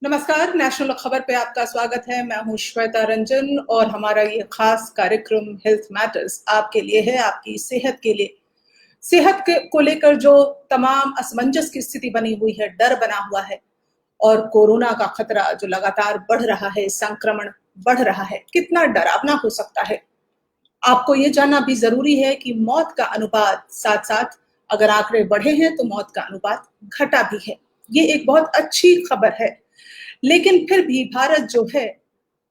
नमस्कार, नेशनल खबर पे आपका स्वागत है। मैं हूं श्वेता रंजन और हमारा ये खास कार्यक्रम हेल्थ मैटर्स आपके लिए है, आपकी सेहत के लिए। को लेकर जो तमाम असमंजस की स्थिति बनी हुई है, डर बना हुआ है और कोरोना का खतरा जो लगातार बढ़ रहा है, संक्रमण बढ़ रहा है, कितना डरावना हो सकता है। आपको ये जानना भी जरूरी है कि मौत का अनुपात साथ साथ अगर आंकड़े बढ़े हैं तो मौत का अनुपात घटा भी है। ये एक बहुत अच्छी खबर है। लेकिन फिर भी भारत जो है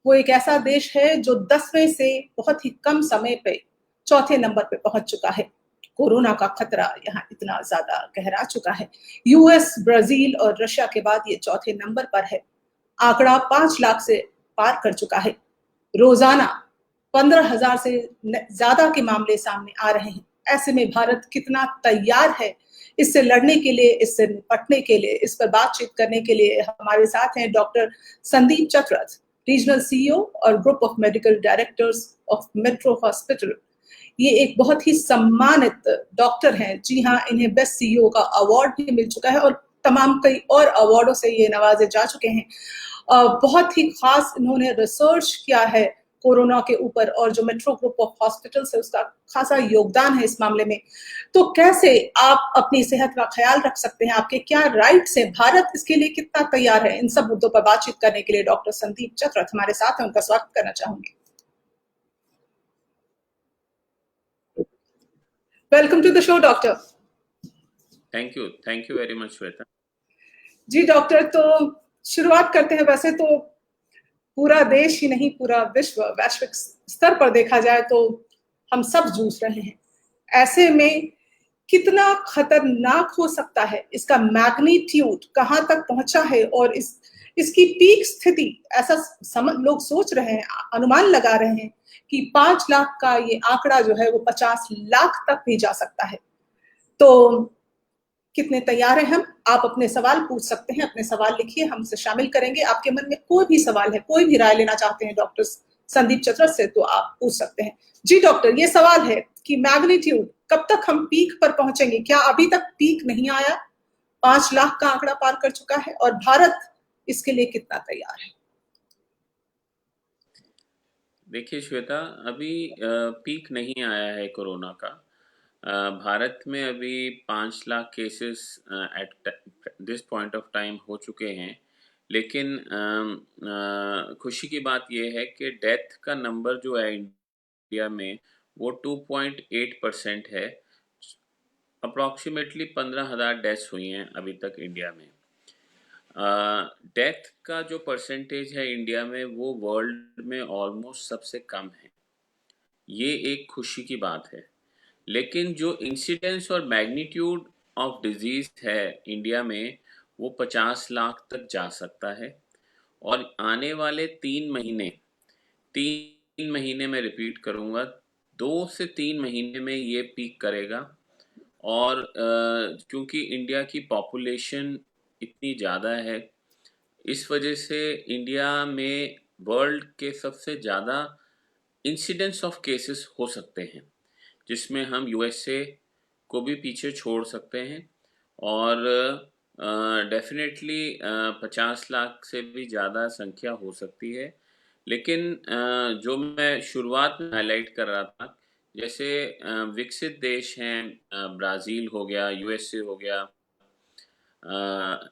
वो एक ऐसा देश है जो 10वें से बहुत ही कम समय पे चौथे नंबर पे पहुंच चुका है। कोरोना का खतरा यहाँ इतना ज्यादा गहरा चुका है। यूएस, ब्राजील और रशिया के बाद ये चौथे नंबर पर है। आंकड़ा 5 लाख से पार कर चुका है। रोजाना 15,000 से ज्यादा के मामले सामने आ रहे हैं। ऐसे में भारत कितना तैयार है इससे लड़ने के लिए, इससे निपटने के लिए। इस पर बातचीत करने के लिए हमारे साथ हैं डॉक्टर संदीप चतुर्थ, रीजनल सीईओ और group of medical directors of metro hospital. ये एक बहुत ही सम्मानित डॉक्टर हैं। जी हाँ, इन्हें बेस्ट सीईओ का अवार्ड भी मिल चुका है और तमाम कई और अवार्डों से ये नवाजे जा चुके हैं। बहुत ही खास इन्होंने रिसर्च किया है कोरोना के ऊपर और जो मेट्रो ग्रुप ऑफ हॉस्पिटल्स है उसका खासा योगदान है इस मामले में। तो कैसे आप अपनी सेहत का ख्याल रख सकते हैं, आपके क्या राइट्स हैं, भारत इसके लिए कितना तैयार है, इन सब मुद्दों पर बातचीत करने के लिए डॉक्टर संदीप चतुर्थ हमारे साथ हैं। उनका स्वागत करना चाहूंगी। Welcome to the show doctor. Thank you very much Shweta. जी डॉक्टर, तो शुरुआत करते हैं। वैसे तो पूरा देश ही नहीं, पूरा विश्व, वैश्विक स्तर पर देखा जाए तो हम सब जूझ रहे हैं। ऐसे में कितना खतरनाक हो सकता है, इसका मैग्नीट्यूड कहां तक पहुंचा है और इसकी पीक स्थिति, ऐसा लोग सोच रहे हैं, अनुमान लगा रहे हैं कि 5 लाख का ये आंकड़ा जो है वो 50 लाख तक भी जा सकता है। तो कितने तैयार हैं हम? आप अपने सवाल पूछ सकते हैं, अपने सवाल लिखिए, हमसे शामिल करेंगे। आपके मन में कोई भी सवाल है, कोई भी राय लेना चाहते हैं डॉक्टर संदीप चतुर्थ से, तो आप पूछ सकते हैं। जी डॉक्टर, ये सवाल है कि मैग्नीट्यूड कब तक हम पीक पर पहुंचेंगे? क्या अभी तक पीक नहीं आया? 5 लाख का आंकड़ा पार कर चुका है और भारत इसके लिए कितना तैयार है? देखिए श्वेता, अभी पीक नहीं आया है कोरोना का। भारत में अभी 5 lakh cases at this point of time हो चुके हैं। लेकिन खुशी की बात यह है कि डेथ का नंबर जो है इंडिया में वो 2.8% है। अप्रॉक्सीमेटली 15,000 डेथ्स हुई हैं अभी तक इंडिया में। डेथ का जो परसेंटेज है इंडिया में वो वर्ल्ड में ऑलमोस्ट सबसे कम है। ये एक खुशी की बात है। लेकिन जो इंसिडेंस और मैग्नीट्यूड ऑफ डिजीज है इंडिया में वो 50 लाख तक जा सकता है। और आने वाले 3 महीने में रिपीट करूँगा, 2 से 3 महीने में ये पीक करेगा। और क्योंकि इंडिया की पॉपुलेशन इतनी ज़्यादा है, इस वजह से इंडिया में वर्ल्ड के सबसे ज़्यादा इंसिडेंस ऑफ केसेस हो सकते हैं, जिसमें हम यूएसए को भी पीछे छोड़ सकते हैं। और डेफिनेटली 50 लाख से भी ज़्यादा संख्या हो सकती है। लेकिन जो मैं शुरुआत में हाईलाइट कर रहा था, जैसे विकसित देश हैं, ब्राज़ील हो गया, यूएसए हो गया,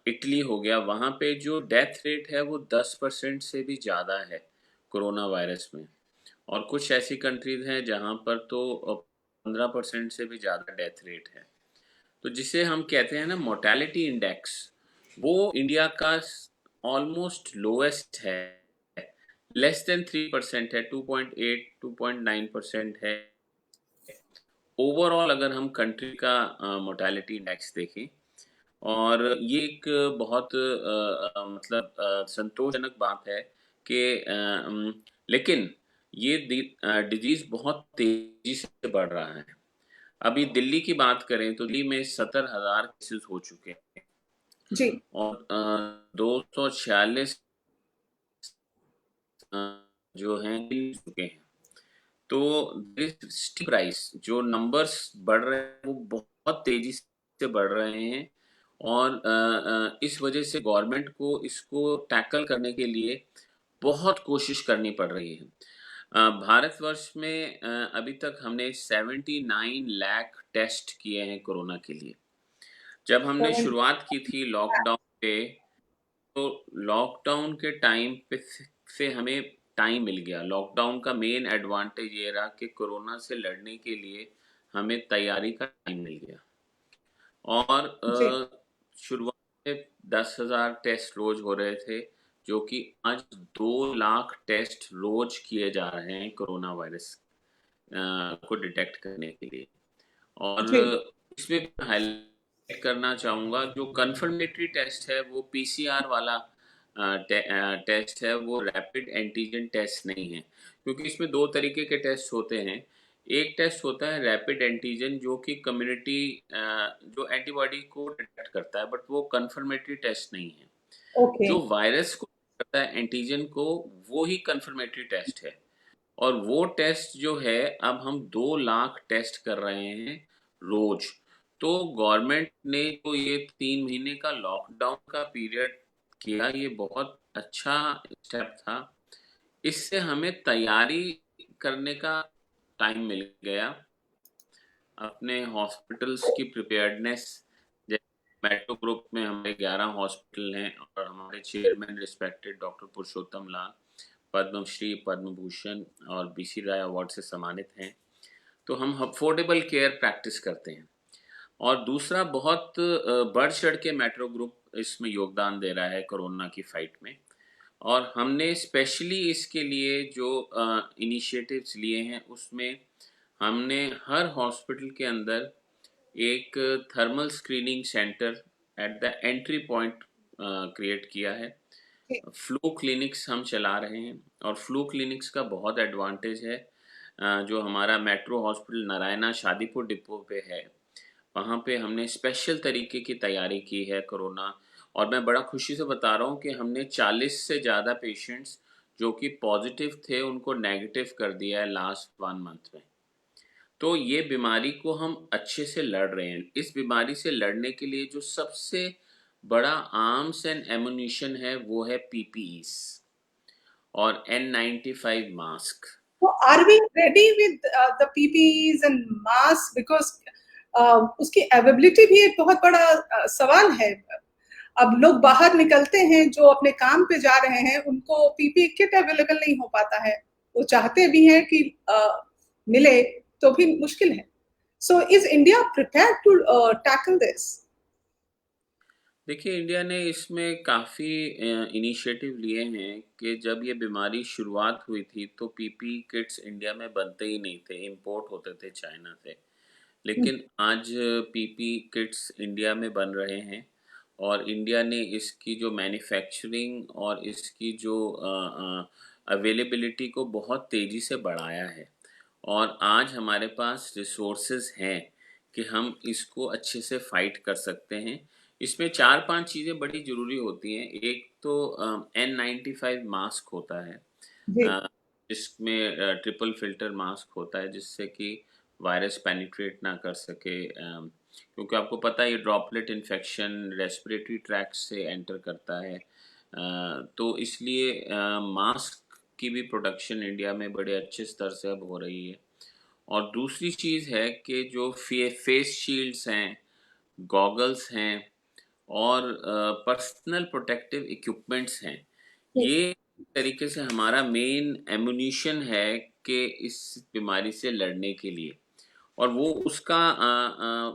इटली हो गया, वहाँ पे जो डेथ रेट है वो 10% से भी ज़्यादा है कोरोना वायरस में। और कुछ ऐसी कंट्रीज हैं जहाँ पर तो 15% से भी ज़्यादा डेथ रेट है। तो जिसे हम कहते हैं ना मोर्टेलिटी इंडेक्स, वो इंडिया का ऑलमोस्ट लोएस्ट है, लेस देन 3% है, 2.8 2.9% है। ओवरऑल अगर हम कंट्री का मोर्टेलिटी इंडेक्स देखें, और ये एक बहुत मतलब संतोषजनक बात है कि लेकिन ये डिजीज बहुत तेजी से बढ़ रहा है। अभी दिल्ली की बात करें तो दिल्ली में 70,000 केसेस हो चुके हैं जी। और 246 जो हैं मिल चुके हैं। तो स्टीप राइस, जो नंबर्स बढ़ रहे हैं वो बहुत तेजी से बढ़ रहे हैं। और इस वजह से गवर्नमेंट को इसको टैकल करने के लिए बहुत कोशिश करनी पड़ रही है। भारतवर्ष में अभी तक हमने 79 लाख टेस्ट किए हैं कोरोना के लिए। जब हमने शुरुआत की थी लॉकडाउन पे, तो लॉकडाउन के टाइम पे से हमें टाइम मिल गया। लॉकडाउन का मेन एडवांटेज ये रहा कि कोरोना से लड़ने के लिए हमें तैयारी का टाइम मिल गया। और जी शुरुआत में 10,000 टेस्ट रोज हो रहे थे, जो कि आज 2 लाख टेस्ट रोज किए जा रहे हैं कोरोना वायरस को डिटेक्ट करने के लिए। और जी इसमें हाईलाइट करना चाहूँगा, जो कन्फर्मेटरी टेस्ट है वो पीसीआर वाला टेस्ट है, वो रैपिड एंटीजन टेस्ट नहीं है। क्योंकि इसमें 2 तरीके के टेस्ट होते हैं। एक टेस्ट होता है रैपिड एंटीजन, जो कि कम्युनिटी जो एंटीबॉडी को डिटेक्ट करता है, बट वो कन्फर्मेटरी टेस्ट नहीं है। ओके जो वायरस को करता है एंटीजन को, वो ही कन्फर्मेटरी टेस्ट है। और वो टेस्ट जो है, अब हम 2 लाख टेस्ट कर रहे हैं रोज। तो गवर्नमेंट ने जो ये 3 महीने का लॉकडाउन का पीरियड किया, ये बहुत अच्छा स्टेप था। इससे हमें तैयारी करने का टाइम मिल गया। अपने हॉस्पिटल्स की प्रिपेयर्डनेस, जैसे मेट्रो ग्रुप में हमारे 11 हॉस्पिटल हैं और हमारे चेयरमैन रिस्पेक्टेड डॉक्टर पुरुषोत्तम लाल पद्मश्री, पद्म भूषण और बीसी राय अवार्ड से सम्मानित हैं। तो हम अफोर्डेबल केयर प्रैक्टिस करते हैं। और दूसरा, बहुत बढ़ चढ़ के मेट्रो ग्रुप इसमें योगदान दे रहा है कोरोना की फाइट में। और हमने स्पेशली इसके लिए जो इनिशिएटिव्स लिए हैं, उसमें हमने हर हॉस्पिटल के अंदर एक thermal screening centre at the entry point create किया है। फ्लू क्लिनिक्स हम चला रहे हैं, और फ्लू क्लिनिक्स का बहुत एडवांटेज है। जो हमारा metro hospital Narayana Shadipur depot पे है, वहाँ पे हमने स्पेशल तरीके की तैयारी की है कोरोना। और मैं बड़ा खुशी से बता रहा हूँ कि हमने 40 से ज़्यादा पेशेंट्स जो कि पॉजिटिव थे, उनको नेगेटिव कर दिया है लास्ट 1 मंथ में। तो ये बीमारी को हम अच्छे से लड़ रहे हैं। इस बीमारी से लड़ने के लिए जो सबसे बड़ा आर्म्स एंड एमुनिशन है, वो है पीपीईस और N95 mask. So are we ready with the PPEs and masks? Because उसकी अवेलेबिलिटी भी एक बहुत बड़ा सवाल है। अब लोग बाहर निकलते हैं, जो अपने काम पे जा रहे हैं, उनको पीपीई किट अवेलेबल नहीं हो पाता है। वो चाहते भी हैं कि मिले, तो भी मुश्किल है। So is India prepared to tackle this? देखिए, इंडिया ने इसमें काफ़ी इनिशिएटिव लिए हैं कि जब ये बीमारी शुरुआत हुई थी, तो पीपी किट्स इंडिया में बनते ही नहीं थे, इंपोर्ट होते थे चाइना से। लेकिन आज पीपी किट्स इंडिया में बन रहे हैं, और इंडिया ने इसकी जो मैन्युफैक्चरिंग और इसकी जो अवेलेबिलिटी को बहुत तेज़ी से बढ़ाया है। और आज हमारे पास रिसोर्सेज हैं कि हम इसको अच्छे से फाइट कर सकते हैं। इसमें 4-5 चीज़ें बड़ी ज़रूरी होती हैं। एक तो N95 मास्क होता है, जी जिसमें ट्रिपल फिल्टर मास्क होता है, जिससे कि वायरस पेनिट्रेट ना कर सके। क्योंकि आपको पता है, ये ड्रॉपलेट इन्फेक्शन रेस्पिरेटरी ट्रैक्ट से एंटर करता है। तो इसलिए मास्क की भी प्रोडक्शन इंडिया में बड़े अच्छे स्तर से अब हो रही है। और दूसरी चीज़ है कि जो फेस शील्ड्स हैं, गॉगल्स हैं, और पर्सनल प्रोटेक्टिव इक्विपमेंट्स हैं, ये तरीके से हमारा मेन एमुनिशन है कि इस बीमारी से लड़ने के लिए। और वो उसका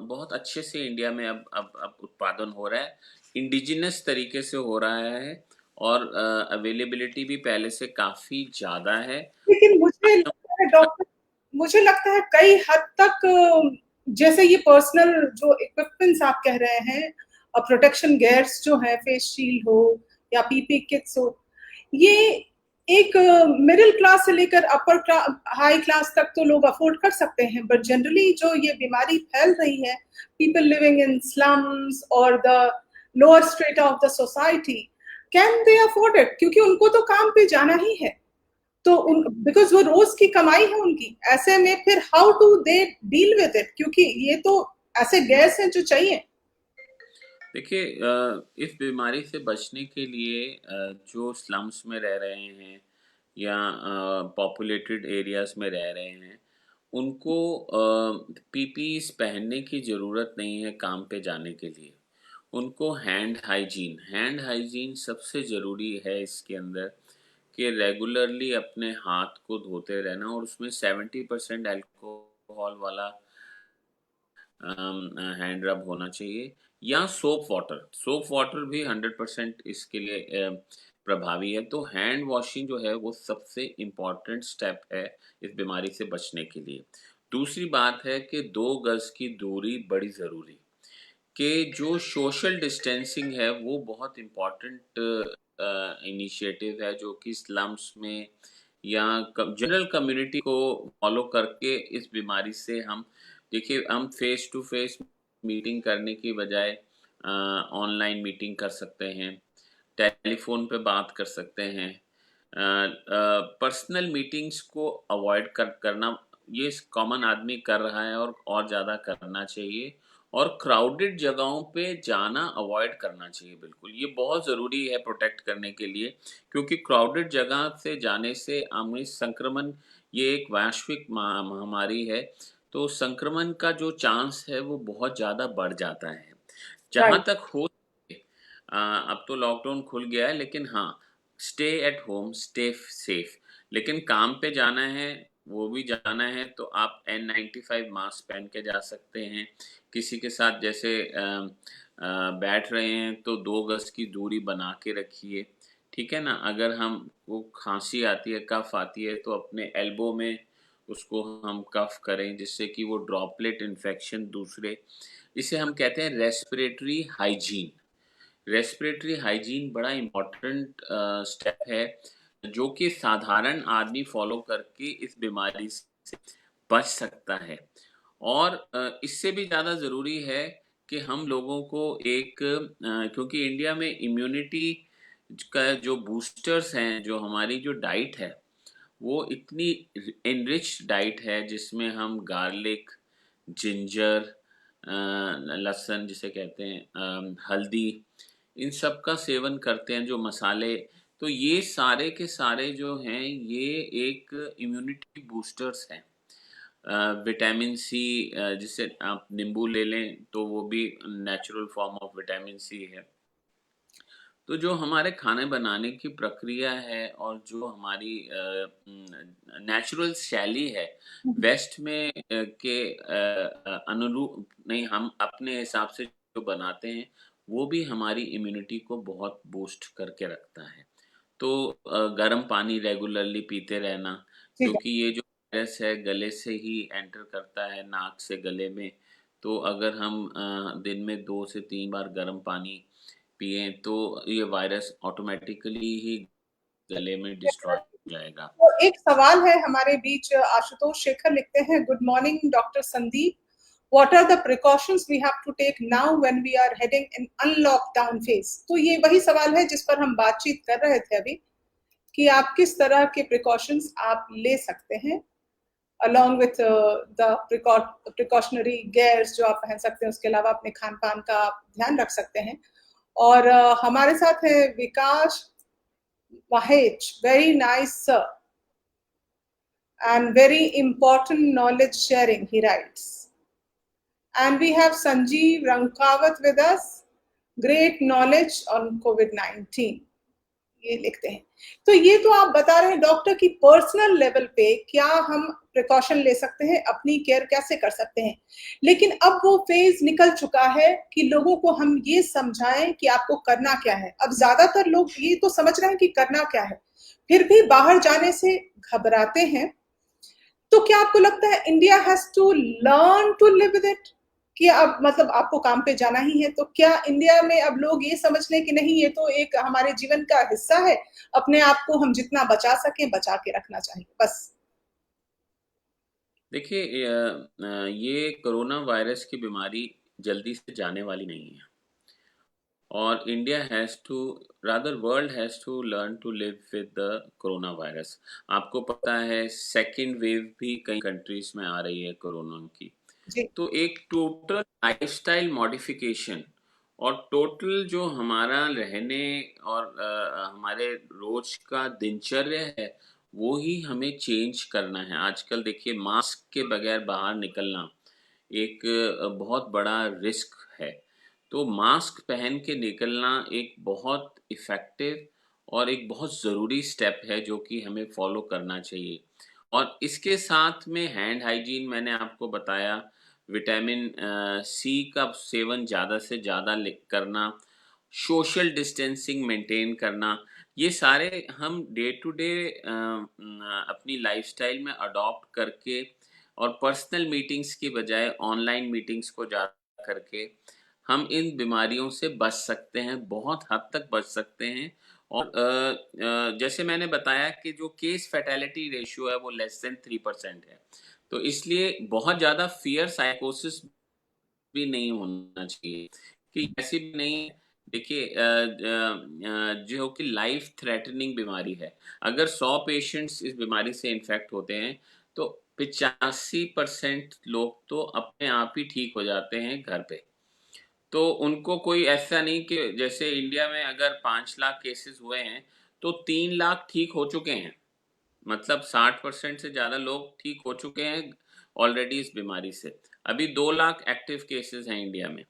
बहुत अच्छे से इंडिया में अब उत्पादन हो रहा है, इंडिजिनस तरीके से हो रहा है, और अवेलेबिलिटी भी पहले से काफ़ी ज़्यादा है। लेकिन मुझे लगता है डॉक्टर, मुझे लगता है कई हद तक जैसे ये पर्सनल जो इक्विपमेंट्स आप कह रहे हैं, प्रोटेक्शन गेयर्स जो है, फेस शील्ड हो या पीपी किट्स हो, ये एक मिडिल क्लास से लेकर अपर हाई क्लास तक तो लोग अफोर्ड कर सकते हैं। बट जनरली जो ये बीमारी फैल रही है, पीपल लिविंग इन स्लम्स और the lower strata of the society, can they afford it? क्योंकि उनको तो काम पे जाना ही है, तो बिकॉज वो रोज की कमाई है उनकी। ऐसे में फिर how to they deal with it? क्योंकि ये तो ऐसे गैस हैं जो चाहिए। देखिए इस बीमारी से बचने के लिए जो स्लम्स में रह रहे हैं या पॉपुलेटेड एरियाज़ में रह रहे हैं, उनको पीपीईज़ पहनने की ज़रूरत नहीं है काम पे जाने के लिए। उनको हैंड हाइजीन सबसे ज़रूरी है इसके अंदर, कि रेगुलरली अपने हाथ को धोते रहना, और उसमें 70% अल्कोहल वाला हैंड रब होना चाहिए, या सोप वाटर भी 100% इसके लिए प्रभावी है। तो हैंड वॉशिंग जो है वो सबसे इम्पॉर्टेंट स्टेप है इस बीमारी से बचने के लिए। दूसरी बात है कि 2 गज की दूरी बड़ी ज़रूरी, कि जो सोशल डिस्टेंसिंग है वो बहुत इम्पॉर्टेंट इनिशिएटिव है, जो कि स्लम्स में या जनरल कम्युनिटी को फॉलो करके इस बीमारी से हम, देखिए हम फेस टू फेस मीटिंग करने की बजाय ऑनलाइन मीटिंग कर सकते हैं, टेलीफोन पे बात कर सकते हैं। पर्सनल मीटिंग्स को अवॉइड करना ये कॉमन आदमी कर रहा है, और ज़्यादा करना चाहिए। और क्राउडेड जगहों पे जाना अवॉइड करना चाहिए बिल्कुल, ये बहुत ज़रूरी है प्रोटेक्ट करने के लिए, क्योंकि क्राउडेड जगह से जाने से हमें संक्रमण, ये एक वैश्विक महामारी है, तो संक्रमण का जो चांस है वो बहुत ज़्यादा बढ़ जाता है। जहाँ राइट। तक हो सके, अब तो लॉकडाउन खुल गया है, लेकिन हाँ, stay at home, stay safe. लेकिन काम पे जाना है, वो भी जाना है, तो आप N95 मास्क पहन के जा सकते हैं। किसी के साथ जैसे बैठ रहे हैं तो 2 गज की दूरी बना के रखिए, ठीक है ना। अगर हम वो खांसी आती है, कफ आती है, तो अपने एल्बो में उसको हम कफ करें, जिससे कि वो ड्रॉपलेट इन्फेक्शन दूसरे, इसे हम कहते हैं रेस्पिरेटरी हाइजीन। रेस्पिरेटरी हाइजीन बड़ा इम्पोर्टेंट स्टेप है, जो कि साधारण आदमी फॉलो करके इस बीमारी से बच सकता है। और इससे भी ज़्यादा ज़रूरी है कि हम लोगों को एक क्योंकि इंडिया में इम्यूनिटी का जो बूस्टर्स हैं, जो हमारी जो डाइट है, वो इतनी एनरिच डाइट है, जिसमें हम गार्लिक, जिंजर, लहसुन जिसे कहते हैं, हल्दी, इन सब का सेवन करते हैं, जो मसाले, तो ये सारे के सारे जो हैं ये एक इम्यूनिटी बूस्टर्स हैं। विटामिन सी, जिसे आप नींबू ले लें तो वो भी natural form of vitamin C है। तो जो हमारे खाने बनाने की प्रक्रिया है, और जो हमारी नेचुरल शैली है, वेस्ट में के अनुरूप नहीं, हम अपने हिसाब से जो बनाते हैं, वो भी हमारी इम्यूनिटी को बहुत बूस्ट करके रखता है। तो गर्म पानी रेगुलरली पीते रहना, ठीक है। क्योंकि ये जो वायरस है गले से ही एंटर करता है, नाक से गले में। तो अगर हम दिन में 2 से 3 बार गर्म पानी पिए, तो ये वायरस ऑटोमेटिकली ही गले में डिस्ट्रॉय हो जाएगा। तो एक सवाल है हमारे बीच, आशुतोष शेखर लिखते हैं, good morning doctor Sandeep, what are the precautions we have to take now when we are heading in unlockdown phase. तो ये वही सवाल है जिस पर हम बातचीत कर रहे थे अभी, कि आप किस तरह के प्रिकॉशंस आप ले सकते हैं, along with the precautionary gears जो आप पहन सकते हैं, उसके अलावा अपने खान पान का आप ध्यान रख सकते हैं। और हमारे साथ है विकास Mahech, very nice sir, and very important knowledge sharing, he writes. And we have Sanjeev Rankawat with us, great knowledge on COVID-19. ये लिखते हैं। तो ये तो आप बता रहे हैं डॉक्टर की पर्सनल लेवल पे क्या हम प्रिकॉशन ले सकते हैं, अपनी केयर कैसे कर सकते हैं, लेकिन अब वो फेज निकल चुका है कि लोगों को हम ये समझाएं कि आपको करना क्या है। अब ज्यादातर लोग ये तो समझ रहे हैं कि करना क्या है, फिर भी बाहर जाने से घबराते हैं। तो क्या आपको लगता है India has to learn to live with it, कि अब मतलब आपको काम पे जाना ही है, तो क्या इंडिया में अब लोग ये समझ लें कि नहीं, ये तो एक हमारे जीवन का हिस्सा है, अपने आप को हम जितना बचा सकें बचा के रखना चाहिए बस। देखिए ये कोरोना वायरस की बीमारी जल्दी से जाने वाली नहीं है, और India has to, rather world has to learn to live with the corona virus. आपको पता है सेकेंड वेव भी कई कंट्रीज में आ रही है कोरोना की। जी। तो एक टोटल लाइफस्टाइल मॉडिफिकेशन और टोटल जो हमारा रहने और हमारे रोज का दिनचर्या है वो ही हमें चेंज करना है। आजकल देखिए मास्क के बगैर बाहर निकलना एक बहुत बड़ा रिस्क है। तो मास्क पहन के निकलना एक बहुत इफ़ेक्टिव और एक बहुत ज़रूरी स्टेप है जो कि हमें फ़ॉलो करना चाहिए। और इसके साथ में हैंड हाइजीन मैंने आपको बताया, विटामिन सी का सेवन ज़्यादा से ज़्यादा करना, सोशल डिस्टेंसिंग मेंटेन करना, ये सारे हम डे टू डे अपनी लाइफस्टाइल में अडॉप्ट करके और पर्सनल मीटिंग्स की बजाय ऑनलाइन मीटिंग्स को ज़्यादा करके हम इन बीमारियों से बच सकते हैं, बहुत हद तक बच सकते हैं। और जैसे मैंने बताया कि जो केस फैटेलिटी रेशियो है वो लेस देन 3% है। तो इसलिए बहुत ज़्यादा फ़ियर साइकोसिस भी नहीं होना चाहिए कि ऐसी भी नहीं है। देखिए जो कि लाइफ थ्रेटनिंग बीमारी है। अगर 100 पेशेंट्स इस बीमारी से इन्फेक्ट होते हैं तो 85% लोग तो अपने आप ही ठीक हो जाते हैं घर पे। तो उनको कोई ऐसा नहीं कि जैसे इंडिया में अगर 5 लाख केसेस हुए हैं तो 3 लाख ठीक हो चुके हैं। मतलब 60% से ज़्यादा लोग ठीक हो चुके हैं ऑलरेडी इस बीमारी से। अभी 2 लाख एक्टिव केसेस हैं इंडिया में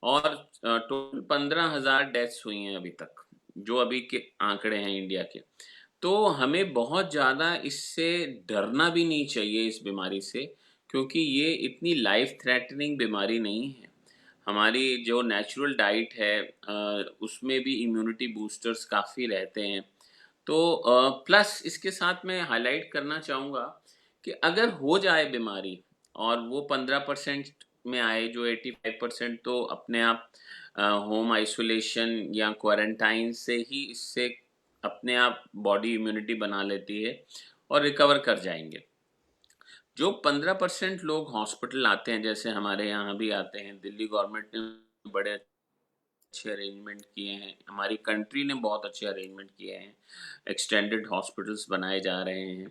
और टोटल 15,000 डेथ्स हुई हैं अभी तक, जो अभी के आंकड़े हैं इंडिया के। तो हमें बहुत ज़्यादा इससे डरना भी नहीं चाहिए इस बीमारी से, क्योंकि ये इतनी लाइफ थ्रेटनिंग बीमारी नहीं है। हमारी जो नेचुरल डाइट है उसमें भी इम्यूनिटी बूस्टर्स काफ़ी रहते हैं। तो प्लस इसके साथ मैं हाइलाइट करना चाहूँगा कि अगर हो जाए बीमारी और वो 15% में आए, जो 85% तो अपने आप होम आइसोलेशन या क्वारंटाइन से ही इससे अपने आप बॉडी इम्यूनिटी बना लेती है और रिकवर कर जाएंगे। जो 15% लोग हॉस्पिटल आते हैं, जैसे हमारे यहाँ भी आते हैं, दिल्ली गवर्नमेंट ने बड़े अच्छे अरेंजमेंट किए हैं, हमारी कंट्री ने बहुत अच्छे अरेंजमेंट किए हैं, एक्सटेंडेड हॉस्पिटल्स बनाए जा रहे हैं,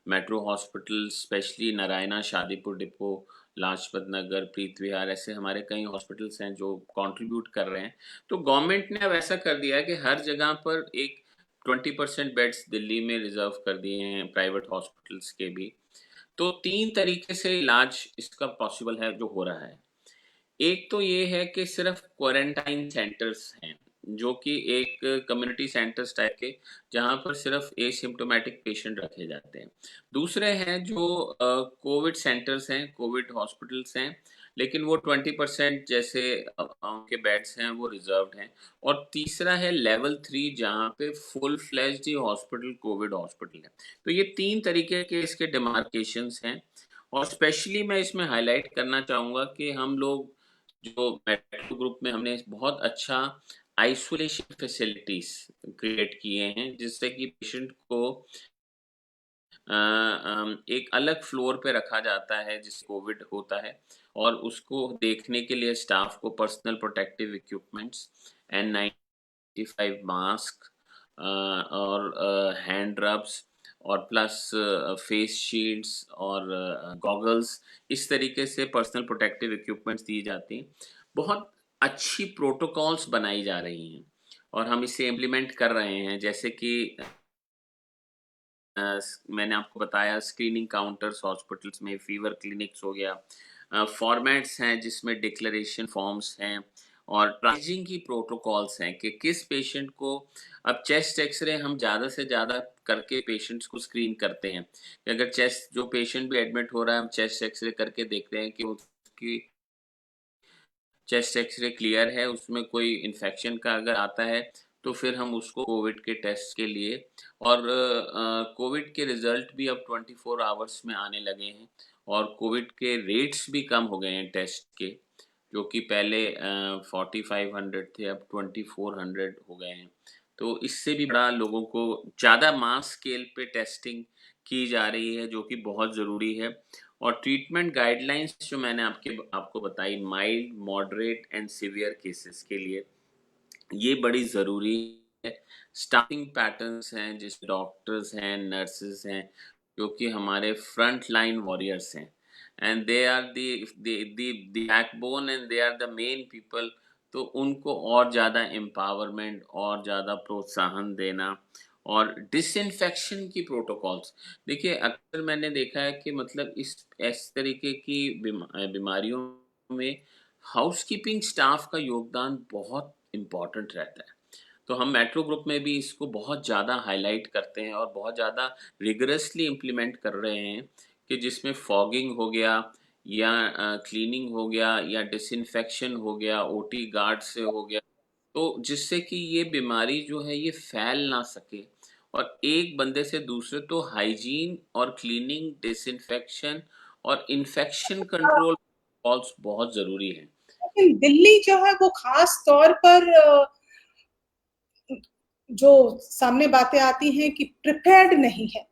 metro hospital, specially Narayana, Shadipur depot, Lajpat Nagar, Preet Vihar, ऐसे हमारे कई हॉस्पिटल्स हैं जो कंट्रीब्यूट कर रहे हैं। तो गवर्नमेंट ने अब ऐसा कर दिया है कि हर जगह पर एक 20% बेड्स दिल्ली में रिजर्व कर दिए हैं, प्राइवेट हॉस्पिटल्स के भी। तो 3 तरीके से इलाज इसका पॉसिबल है जो हो रहा है। एक तो ये है कि सिर्फ क्वारंटाइन सेंटर्स हैं, जो कि एक कम्युनिटी सेंटर्स टाइप के, जहाँ पर सिर्फ एसिम्प्टोमेटिक पेशेंट रखे जाते हैं। दूसरे हैं जो कोविड सेंटर्स हैं, कोविड हॉस्पिटल्स हैं, लेकिन वो 20% जैसे उनके बेड्स हैं वो रिजर्व्ड हैं। और तीसरा है लेवल 3, जहाँ पे फुल फ्लेज्ड ही हॉस्पिटल कोविड हॉस्पिटल है। तो ये 3 तरीके के इसके डिमार्केशंस हैं। और स्पेशली मैं इसमें हाईलाइट करना चाहूँगा कि हम लोग जो मेट्रो ग्रुप में हमने बहुत अच्छा आइसोलेशन फैसिलिटीज क्रिएट किए हैं, जिससे कि पेशेंट को एक अलग फ्लोर पे रखा जाता है जिस कोविड होता है, और उसको देखने के लिए स्टाफ को personal protective equipments, N95 mask और हैंड रब्स और प्लस फेस शील्ड्स और गॉगल्स, इस तरीके से पर्सनल प्रोटेक्टिव इक्विपमेंट्स दी जाती हैं। बहुत अच्छी प्रोटोकॉल्स बनाई जा रही हैं और हम इसे इम्प्लीमेंट कर रहे हैं, जैसे कि मैंने आपको बताया स्क्रीनिंग काउंटर्स हॉस्पिटल्स में, फीवर क्लिनिक्स हो गया, फॉर्मेट्स हैं जिसमें डिक्लेरेशन फॉर्म्स हैं, और ट्राइजिंग की प्रोटोकॉल्स हैं कि किस पेशेंट को, अब चेस्ट एक्सरे हम ज़्यादा से ज़्यादा करके पेशेंट्स को स्क्रीन करते हैं कि अगर चेस्ट, जो पेशेंट भी एडमिट हो रहा है, हम चेस्ट एक्सरे करके देखते हैं कि उसकी चेस्ट एक्सरे क्लियर है, उसमें कोई इन्फेक्शन का अगर आता है तो फिर हम उसको कोविड के टेस्ट के लिए, और कोविड के रिजल्ट भी अब 24 आवर्स में आने लगे हैं, और कोविड के रेट्स भी कम हो गए हैं टेस्ट के, जो कि पहले 4500 थे, अब 2400 हो गए हैं। तो इससे भी बड़ा लोगों को ज़्यादा मास स्केल पे टेस्टिंग की जा रही है, जो कि बहुत ज़रूरी है। और ट्रीटमेंट गाइडलाइंस जो मैंने आपको बताई, mild, moderate and severe cases के लिए ये बड़ी ज़रूरी है। स्टाफिंग पैटर्न्स हैं, जिस डॉक्टर्स हैं, नर्सेस हैं, जो कि हमारे फ्रंट लाइन वॉरियर्स हैं, and they are the backbone and they are the main people तो उनको और ज़्यादा एम्पावरमेंट और ज़्यादा प्रोत्साहन देना और डिसइंफेक्शन की प्रोटोकॉल्स। देखिए अक्सर मैंने देखा है कि मतलब इस तरीके की बीमारियों में हाउसकीपिंग स्टाफ का योगदान बहुत इम्पोर्टेंट रहता है। तो हम मेट्रो ग्रुप में भी इसको बहुत ज़्यादा हाईलाइट करते हैं और बहुत ज़्यादा रिगरसली इम्प्लीमेंट कर रहे हैं कि जिसमें फॉगिंग हो गया या क्लीनिंग हो गया या डिसइंफेक्शन हो गया, ओटी गार्ड से हो गया, तो जिससे कि ये बीमारी जो है ये फैल ना सके और एक बंदे से दूसरे, तो हाइजीन और क्लीनिंग, डिसइंफेक्शन और इन्फेक्शन कंट्रोल कॉल्स बहुत ज़रूरी हैं। लेकिन दिल्ली जो है वो खास तौर पर जो सामने बातें आती हैं कि प्रिपेयर्ड नहीं है।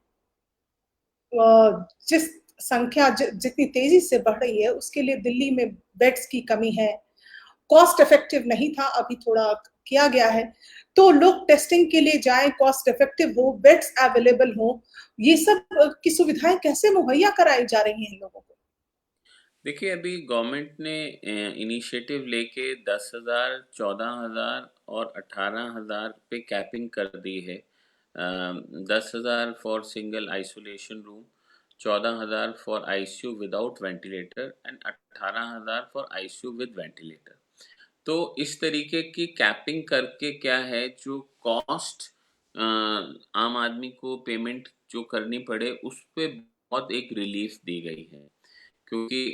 जिस संख्या जितनी तेजी से बढ़ रही है उसके लिए दिल्ली में बेड्स की कमी है, कॉस्ट इफेक्टिव नहीं था, अभी थोड़ा किया गया है, तो लोग टेस्टिंग के लिए जाएं, कॉस्ट इफेक्टिव हो, बेड्स अवेलेबल हो, ये सब की सुविधाएं कैसे मुहैया कराई जा रही हैं लोगों को? देखिए अभी गवर्नमेंट ने इनिशिएटिव लेके 10,000, 14,000 और 18,000 पे कैपिंग कर दी है। 10,000 for single isolation room, 14,000 for ICU without ventilator and 18,000 for ICU with ventilator. तो इस तरीके की कैपिंग करके क्या है, जो कॉस्ट आम आदमी को पेमेंट जो करनी पड़े उस पे बहुत एक रिलीफ दी गई है, क्योंकि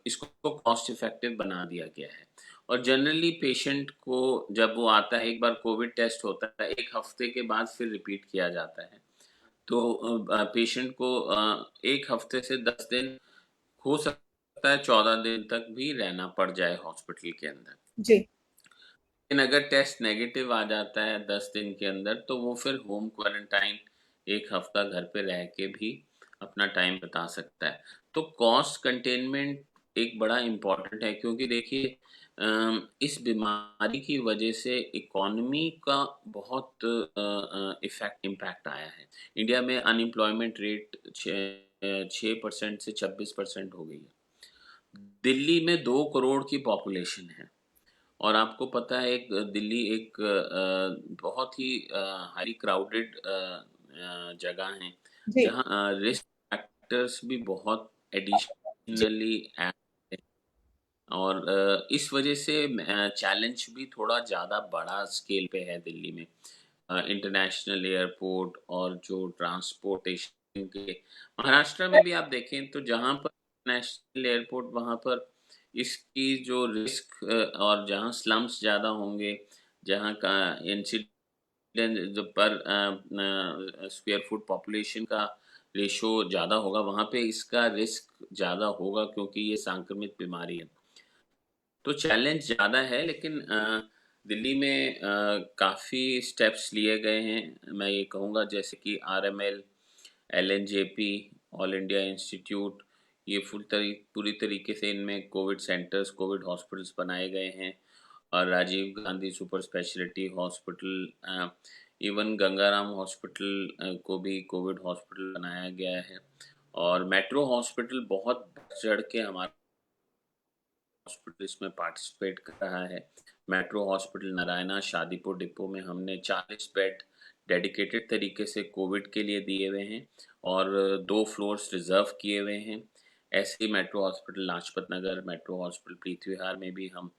इसको कॉस्ट इफेक्टिव बना दिया गया है। और जनरली पेशेंट को जब वो आता है, एक बार कोविड टेस्ट होता है, 1 हफ्ते के बाद फिर रिपीट किया जाता है। तो पेशेंट को 1 हफ्ते से 10 दिन, हो सकता है 14 दिन तक भी रहना पड़ जाए हॉस्पिटल के अंदर। जी। लेकिन अगर टेस्ट नेगेटिव आ जाता है 10 दिन के अंदर, तो वो फिर होम क्वारंटाइन 1 हफ्ता घर पे रह के भी अपना टाइम बता सकता है। तो कॉस्ट कंटेनमेंट एक बड़ा इम्पोर्टेंट है, क्योंकि देखिए इस बीमारी की वजह से इकोनॉमी का बहुत इम्पैक्ट आया है। इंडिया में अनएम्प्लॉयमेंट रेट 6% से 26% हो गई है। दिल्ली में 2 करोड़ की पॉपुलेशन है और आपको पता है एक दिल्ली एक बहुत ही हाईली क्राउडेड जगह है, जी। जहाँ रिस्क फैक्टर्स भी बहुत एडिशनली ऐड है और इस वजह से चैलेंज भी थोड़ा ज़्यादा बड़ा स्केल पे है दिल्ली में। इंटरनेशनल एयरपोर्ट और जो ट्रांसपोर्टेशन के, महाराष्ट्र में भी आप देखें तो जहाँ पर नेशनल एयरपोर्ट, वहाँ पर इसकी जो रिस्क और जहाँ स्लम्स ज़्यादा होंगे, जहाँ का इंसिडेंट जो पर स्क्वायर फुट पॉपुलेशन का रेशो ज़्यादा होगा, वहाँ पे इसका रिस्क ज़्यादा होगा, क्योंकि ये संक्रमित बीमारी है। तो चैलेंज ज़्यादा है, लेकिन दिल्ली में काफ़ी स्टेप्स लिए गए हैं। मैं ये कहूँगा जैसे कि RML, LNJP, all India institute, ये पूरी तरीके से इनमें कोविड सेंटर्स, कोविड हॉस्पिटल्स बनाए गए हैं और Rajiv Gandhi super speciality hospital, even Gangaram hospital को भी कोविड हॉस्पिटल बनाया गया है और मेट्रो हॉस्पिटल बहुत बढ़ चढ़ के हमारा हॉस्पिटल इसमें पार्टिसिपेट कर रहा है। Metro hospital Narayana Shadipur depot में हमने 40 बेड डेडिकेटेड तरीके से कोविड के लिए दिए हुए हैं और 2 फ्लोर्स रिजर्व किए हुए हैं। ऐसे ही metro hospital Lajpat Nagar, metro hospital प्रीति विहार में भी हम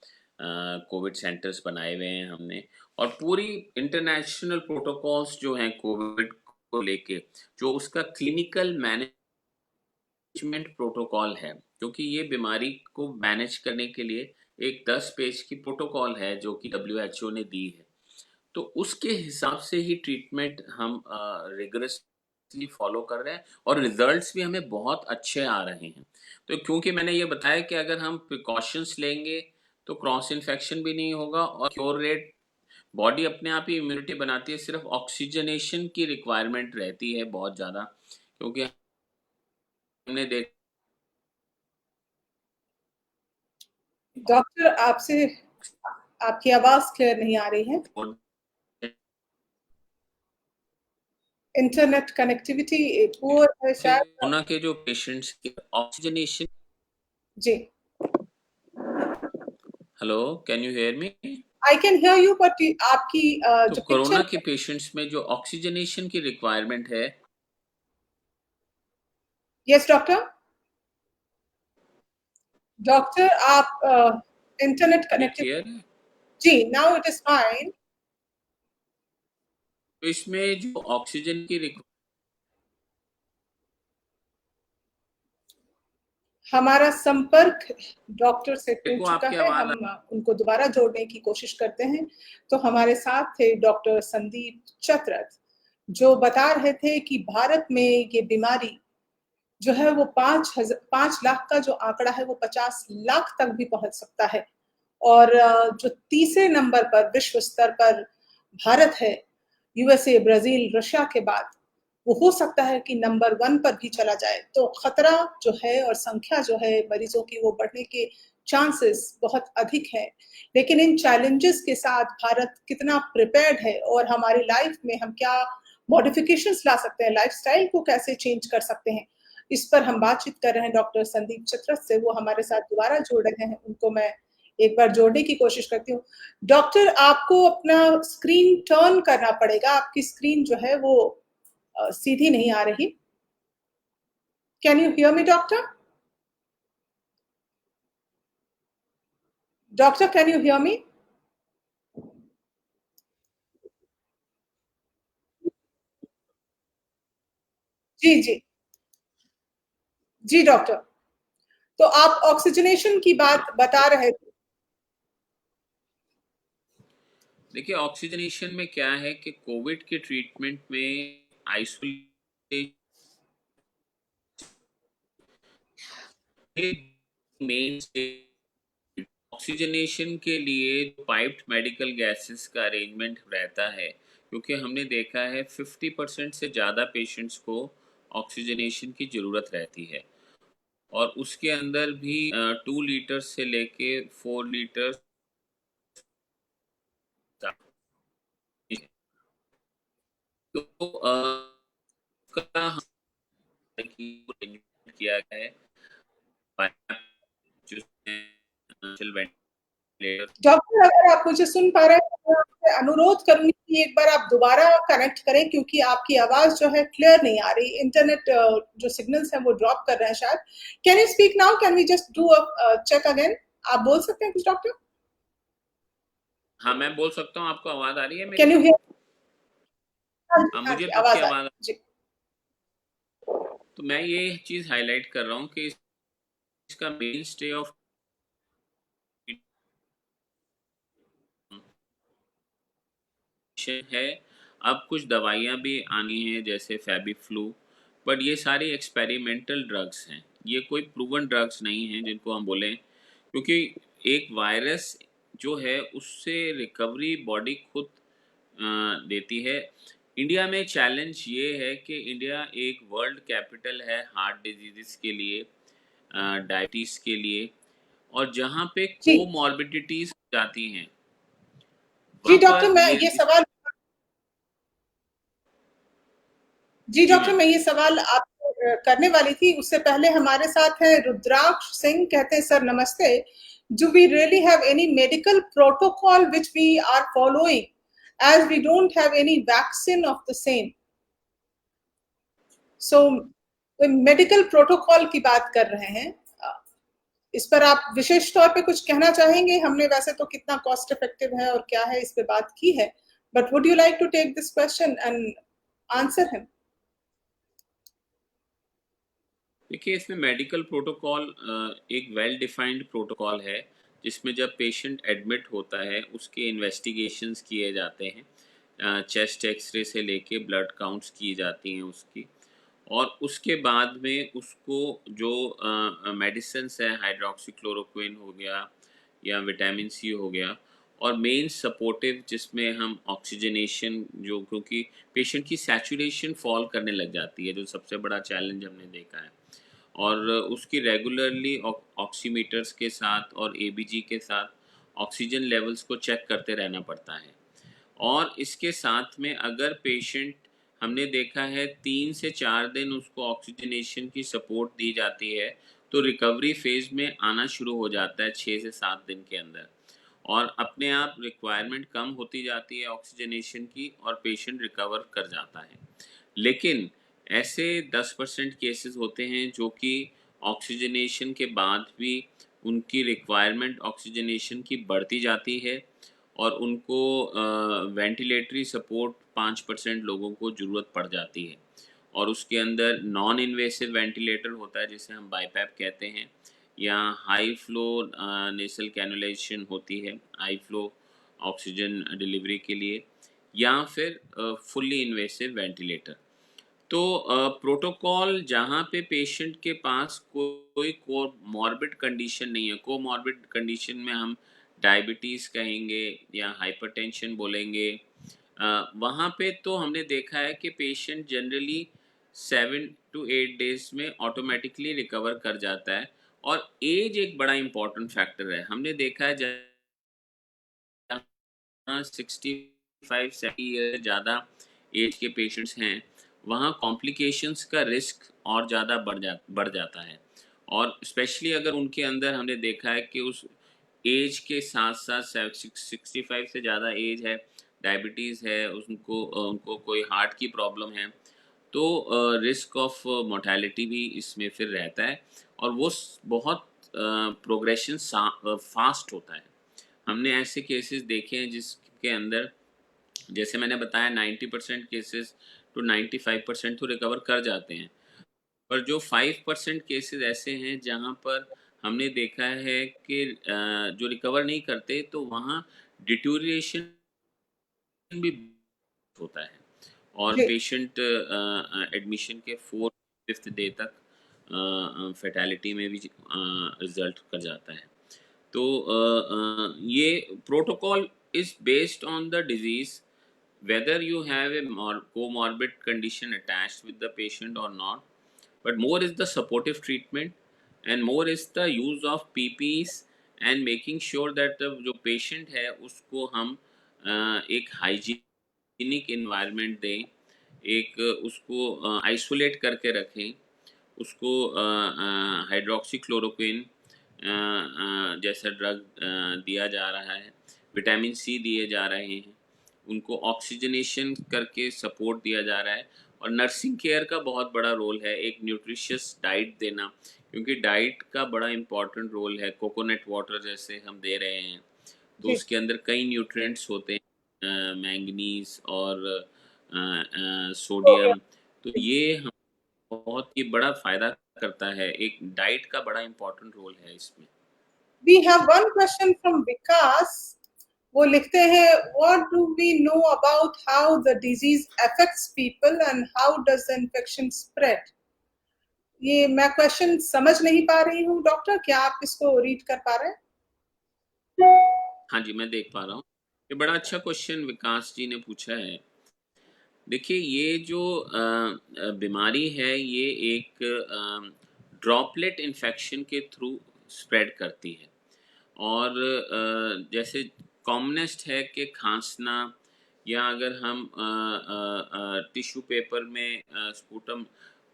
कोविड सेंटर्स बनाए हुए हैं हमने, और पूरी इंटरनेशनल प्रोटोकॉल्स जो हैं कोविड को लेके, जो उसका क्लिनिकल मैनेजमेंट प्रोटोकॉल है, क्योंकि ये बीमारी को मैनेज करने के लिए एक 10 पेज की प्रोटोकॉल है जो कि डब्ल्यूएचओ ने दी है। तो उसके हिसाब से ही ट्रीटमेंट हम रिगरसली फॉलो कर रहे हैं और रिजल्ट्स भी हमें बहुत अच्छे आ रहे हैं। तो क्योंकि मैंने ये बताया कि अगर हम प्रिकॉशंस लेंगे तो क्रॉस इन्फेक्शन भी नहीं होगा और क्योर रेट, बॉडी अपने आप ही इम्यूनिटी बनाती है, सिर्फ ऑक्सीजनेशन की रिक्वायरमेंट रहती है बहुत ज़्यादा, क्योंकि हमने देखा डॉक्टर, आपसे आपकी आवाज क्लियर नहीं आ रही है। इंटरनेट कनेक्टिविटी पुअर है शायद। कोरोना के जो पेशेंट्स के ऑक्सीजनेशन। जी। Hello, can you hear me? I can hear you, but आपकी तो जो कोरोना पिक्चर। के पेशेंट्स में जो ऑक्सीजनेशन की रिक्वायरमेंट है, यस डॉक्टर। डॉक्टर आप इंटरनेट ये कनेक्टेड। क्लियर है? जी, नाउ इट इज फाइन। तो इसमें जो ऑक्सीजन की हमारा संपर्क डॉक्टर से मेरे टूट को चुका आपकी है, आवाज हम उनको दोबारा जोड़ने की कोशिश करते हैं। तो हमारे साथ थे डॉक्टर संदीप चतरथ, जो बता रहे थे कि भारत में ये बीमारी जो है वो 5 लाख का जो आंकड़ा है वो 50 लाख तक भी पहुंच सकता है। और जो तीसरे नंबर पर विश्व स्तर पर भारत है, यूएसए, ब्राजील, रशिया के बाद, वो हो सकता है कि नंबर 1 पर भी चला जाए। तो खतरा जो है और संख्या जो है मरीजों की वो बढ़ने के चांसेस बहुत अधिक है। लेकिन इन चैलेंजेस के साथ भारत कितना प्रिपेयर्ड है और हमारी लाइफ में हम क्या मॉडिफिकेशंस ला सकते हैं, लाइफस्टाइल को कैसे चेंज कर सकते हैं, इस पर हम बातचीत कर रहे हैं डॉक्टर संदीप चतरथ से। वो हमारे साथ दोबारा जुड़ रहे हैं, उनको मैं एक बार जोड़ने की कोशिश करती हूँ। डॉक्टर, आपको अपना स्क्रीन टर्न करना पड़ेगा, आपकी स्क्रीन जो है वो सीधी नहीं आ रही। Can you hear me doctor? Doctor, can you hear me? जी जी। जी डॉक्टर, तो आप ऑक्सीजनेशन की बात बता रहे थे। देखिए, ऑक्सीजनेशन में क्या है कि कोविड के ट्रीटमेंट में आइसोलेशन मेन ऑक्सीजनेशन के लिए पाइप्ड मेडिकल गैसेस का अरेंजमेंट रहता है, क्योंकि हमने देखा है 50% से ज़्यादा पेशेंट्स को ऑक्सीजनेशन की ज़रूरत रहती है। और उसके अंदर भी 2 लीटर से लेके 4 लीटर तो का किया गया है वेंटिलेटर। डॉक्टर, अगर आप मुझे सुन पा रहे हैं तो मैं आपसे अनुरोध करूंगी कि एक बार आप दोबारा कनेक्ट करें, क्योंकि आपकी आवाज जो है क्लियर नहीं आ रही। इंटरनेट जो सिग्नल्स हैं वो ड्रॉप कर रहे हैं शायद। Can you speak now? Can we just do a check again? आप बोल सकते हैं कुछ डॉक्टर? हाँ, मैं बोल सकता हूँ। आपको आवाज आ रही है कैन मेरी? You here? हाँ जी, हाँ, हाँ मुझे जी, तो आपकी आवाज आ रही आवाज। है जी। तो मैं ये चीज हाईलाइट कर रहा हूँ कि इसका मेन स्टे ऑफ है। अब कुछ दवाइयाँ भी आनी हैं जैसे फेबिफ्लू, बट ये सारी एक्सपेरिमेंटल ड्रग्स हैं। ये कोई प्रूवन ड्रग्स नहीं हैं जिनको हम बोलें, क्योंकि एक वायरस जो है उससे रिकवरी बॉडी खुद देती है। इंडिया में चैलेंज ये है कि इंडिया एक वर्ल्ड कैपिटल है हार्ट डिजीज़ के लिए, डायबिटीज़ के लिए, और जहाँ पे जी कोमॉर्बिडिटीज़ जाती हैं, जी वहाँ डॉक्टर, पर मैं ये ये सवाल जी जी डॉक्टर, मैम। मैं ये सवाल आपको करने वाली थी। उससे पहले हमारे साथ है रुद्राक्ष सिंह। कहते हैं, सर नमस्ते। Do we really have any medical protocol which we are following as we don't have any vaccine of the same? So medical protocol की बात कर रहे हैं। इस पर आप विशेष तौर पे कुछ कहना चाहेंगे? हमने वैसे तो कितना कॉस्ट इफेक्टिव है और क्या है इस पे बात की है, but would you like to take this question and answer him? देखिए, इसमें मेडिकल प्रोटोकॉल एक वेल डिफाइंड प्रोटोकॉल है, जिसमें जब पेशेंट एडमिट होता है उसके इन्वेस्टिगेशंस किए जाते हैं, चेस्ट एक्सरे से लेके ब्लड काउंट्स की जाती हैं उसकी, और उसके बाद में उसको जो मेडिसिन्स है, हाइड्रोक्सीक्लोरोक्विन हो गया या विटामिन सी हो गया, और मेन सपोर्टिव जिसमें हम ऑक्सीजनेशन, जो क्योंकि पेशेंट की सैचुरेशन फॉल करने लग जाती है, जो सबसे बड़ा चैलेंज हमने देखा है, और उसकी रेगुलरली ऑक्सीमीटर्स के साथ और एबीजी के साथ ऑक्सीजन लेवल्स को चेक करते रहना पड़ता है। और इसके साथ में अगर पेशेंट, हमने देखा है 3 से 4 दिन उसको ऑक्सीजनेशन की सपोर्ट दी जाती है, तो रिकवरी फेज में आना शुरू हो जाता है 6 से 7 दिन के अंदर। और अपने आप रिक्वायरमेंट कम होती जाती है ऑक्सीजनेशन की और पेशेंट रिकवर कर जाता है। लेकिन ऐसे 10% केसेस होते हैं जो कि ऑक्सीजनेशन के बाद भी उनकी रिक्वायरमेंट ऑक्सीजनेशन की बढ़ती जाती है और उनको वेंटिलेटरी सपोर्ट 5% लोगों को ज़रूरत पड़ जाती है और उसके अंदर नॉन इन्वेसिव वेंटिलेटर होता है जिसे हम बाईपैप कहते हैं या हाई फ्लो नेसल कैनुलेशन होती है हाई फ्लो ऑक्सीजन डिलीवरी के लिए या फिर फुल्ली इन्वेसिव वेंटिलेटर। तो प्रोटोकॉल जहाँ पे पेशेंट के पास कोई कोमॉर्बिड कंडीशन नहीं है, कोमॉर्बिड कंडीशन में हम डायबिटीज़ कहेंगे या हाइपरटेंशन बोलेंगे, वहाँ पे तो हमने देखा है कि पेशेंट जनरली 7 to 8 डेज में ऑटोमेटिकली रिकवर कर जाता है और एज एक बड़ा इम्पॉर्टेंट फैक्टर है। हमने देखा है जहाँ 65-70 ज़्यादा एज के पेशेंट्स हैं वहाँ कॉम्प्लिकेशंस का रिस्क और ज़्यादा बढ़ जाता है और स्पेशली अगर उनके अंदर हमने देखा है कि उस एज के साथ साथ 65 से ज़्यादा एज है, डायबिटीज़ है, उनको कोई हार्ट की प्रॉब्लम है, तो रिस्क ऑफ मोर्टेलिटी भी इसमें फिर रहता है और वो बहुत प्रोग्रेशन फास्ट होता है। हमने ऐसे केसेस देखे हैं जिसके अंदर जैसे मैंने बताया 90% केसेस टू 95% तो रिकवर कर जाते हैं, पर जो 5% केसेस ऐसे हैं जहाँ पर हमने देखा है कि जो रिकवर नहीं करते तो वहाँ डिटोरिएशन भी होता है और जी। पेशेंट एडमिशन के 4-5th डे तक फेटेलिटी में भी रिजल्ट कर जाता है। तो ये protocol is based on the disease whether you have a comorbid condition attached with the patient or not, but more is the supportive treatment and more is the use of PPs and making sure that the जो patient है उसको हम एक hygienic environment दें, एक उसको isolate करके रखें, उसको हाइड्रोक्सीक्लोरोक्विन जैसा ड्रग दिया जा रहा है, विटामिन सी दिए जा रहे हैं, उनको ऑक्सीजनेशन करके सपोर्ट दिया जा रहा है और नर्सिंग केयर का बहुत बड़ा रोल है एक न्यूट्रिशियस डाइट देना, क्योंकि डाइट का बड़ा इम्पॉर्टेंट रोल है। कोकोनट वाटर जैसे हम दे रहे हैं तो जी। उसके अंदर कई न्यूट्रिएंट्स होते हैं, मैंगनीज और हो गया। सोडियम, तो ये हम बहुत ही बड़ा फ़ायदा करता है, एक डाइट का बड़ा इम्पोर्टेंट रोल है इसमें। We have one question from Vikas. वो लिखते हैं, what do we know about how the disease affects people and how does the infection spread? ये मैं क्वेश्चन समझ नहीं पा रही हूँ डॉक्टर, क्या आप इसको रीड कर पा रहे हैं? हाँ जी, मैं देख पा रहा हूँ। ये बड़ा अच्छा क्वेश्चन विकास जी ने पूछा है। देखिए ये जो बीमारी है ये एक ड्रॉपलेट इन्फेक्शन के थ्रू स्प्रेड करती है और जैसे कॉमनेस्ट है कि खांसना या अगर हम टिश्यू पेपर में स्पूटम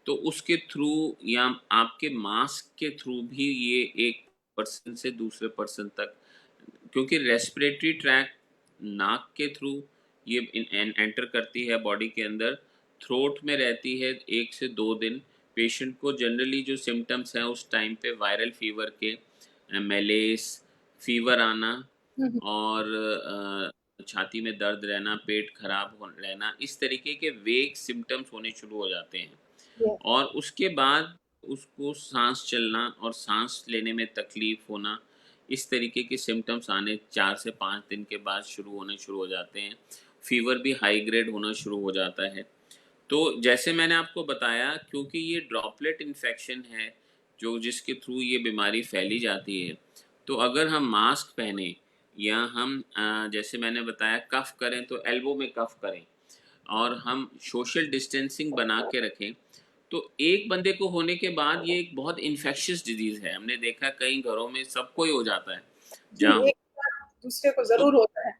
तो उसके थ्रू या आपके मास्क के थ्रू भी ये एक पर्सन से दूसरे पर्सन तक, क्योंकि रेस्पिरेटरी ट्रैक नाक के थ्रू ये एंटर करती है बॉडी के अंदर, थ्रोट में रहती है 1 से 2 दिन। पेशेंट को जनरली जो सिम्टम्स हैं उस टाइम पे वायरल फीवर के, मेलेस, फीवर आना और छाती में दर्द रहना, पेट खराब हो रहना, इस तरीके के वेग सिम्टम्स होने शुरू हो जाते हैं Yes. और उसके बाद उसको सांस चलना और सांस लेने में तकलीफ होना, इस तरीके के सिम्टम्स आने 4 से 5 दिन के बाद होने शुरू हो जाते हैं। फीवर भी हाई ग्रेड होना शुरू हो जाता है। तो जैसे मैंने आपको बताया, क्योंकि ये ड्रॉपलेट इन्फेक्शन है जो जिसके थ्रू ये बीमारी फैली जाती है, तो अगर हम मास्क पहने या हम जैसे मैंने बताया कफ करें तो एल्बो में कफ करें और हम सोशल डिस्टेंसिंग बना के रखें, तो एक बंदे को होने के बाद ये एक बहुत इन्फेक्शियस डिजीज़ है। हमने देखा कई घरों में सबको ही हो जाता है जी, जहाँ एक बार दूसरे को तो जरूर होता है।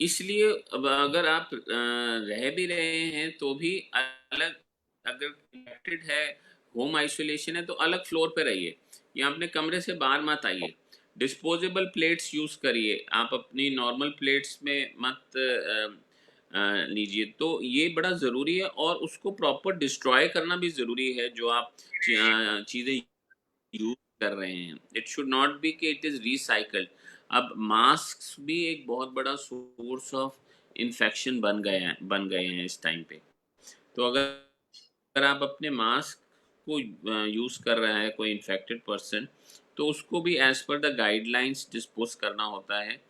इसलिए अब अगर आप रह भी रहे हैं तो भी अलग, अगर कनेक्टेड है, होम आइसोलेशन है तो अलग फ्लोर पे रहिए या अपने कमरे से बाहर मत आइए। डिस्पोजेबल प्लेट्स यूज़ करिए, आप अपनी नॉर्मल प्लेट्स में मत लीजिए। तो ये बड़ा ज़रूरी है, और उसको प्रॉपर डिस्ट्रॉय करना भी ज़रूरी है जो आप चीज़ें यूज कर रहे हैं। इट शुड नॉट बी कि इट इज रिसाइकल्ड। अब मास्क भी एक बहुत बड़ा सोर्स ऑफ इन्फेक्शन बन गए हैं इस टाइम पे। तो अगर आप अपने मास्क को यूज कर रहा है कोई इन्फेक्टेड पर्सन, तो उसको भी as per the guidelines dispose करना होता है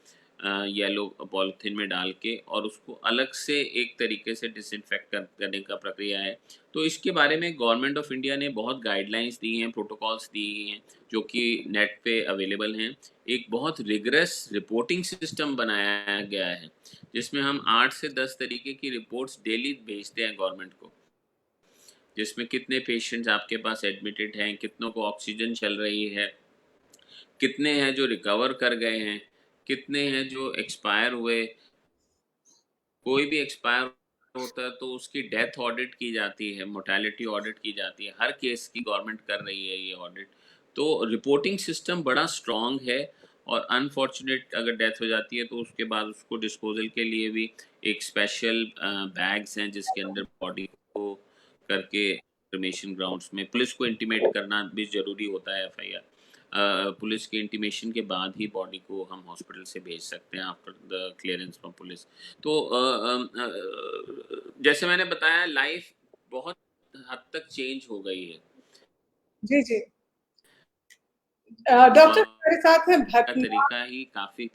येलो पॉलिथीन में डाल के, और उसको अलग से एक तरीके से डिसइंफेक्ट करने का प्रक्रिया है। तो इसके बारे में गवर्नमेंट ऑफ इंडिया ने बहुत गाइडलाइंस दी हैं, प्रोटोकॉल्स दी हैं, जो कि नेट पे अवेलेबल हैं। एक बहुत रिगरस रिपोर्टिंग सिस्टम बनाया गया है, जिसमें हम 8 से 10 तरीके की रिपोर्ट्स डेली भेजते हैं गवर्नमेंट को, जिसमें कितने पेशेंट्स आपके पास एडमिटेड हैं, कितनों को ऑक्सीजन चल रही है, कितने हैं जो रिकवर कर गए हैं, कितने हैं जो एक्सपायर हुए। कोई भी एक्सपायर होता है तो उसकी डेथ ऑडिट की जाती है, मोर्टेलिटी ऑडिट की जाती है, हर केस की गवर्नमेंट कर रही है ये ऑडिट। तो रिपोर्टिंग सिस्टम बड़ा स्ट्रॉन्ग है, और अनफॉर्चुनेट अगर डेथ हो जाती है तो उसके बाद उसको डिस्पोजल के लिए भी एक स्पेशल बैग्स हैं जिसके अंदर बॉडी को करके क्रिमेशन ग्राउंड्स में पुलिस को इंटीमेट करना भी ज़रूरी होता है। एफआईआर पुलिस के इंटीमेशन के बाद ही बॉडी को हम हॉस्पिटल से भेज सकते हैं after the clearance from police. तो जैसे मैंने बताया, लाइफ बहुत हद तक चेंज हो गई है। जी जी। डॉक्टर हमारे साथ हैं का भटनागर। तरीका ही काफी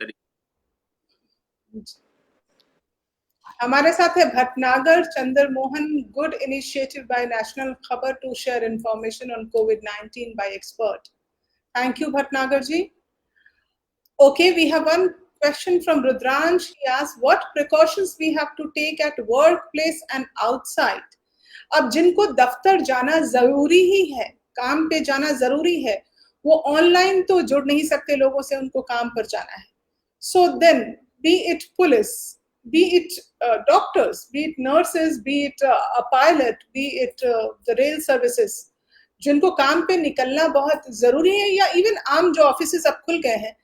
हमारे साथ है Bhatnagar Chandra Mohan. Good initiative by national Khabar to share information on COVID-19 by expert. Thank you Bhatnagar ji. Okay, we have one question from Rudransh. He asked, what precautions we have to take at workplace and outside? अब जिनको दफ्तर जाना जरूरी ही है, काम पे जाना जरूरी है, वो ऑनलाइन तो जुड़ नहीं सकते लोगों से, उनको काम पर जाना है। So then, be it police, be it doctors, be it nurses, be it a pilot, be it the rail services, जिनको काम पे निकलना बहुत जरूरी है, या इवन आम जो ऑफिस अब खुल गए हैं,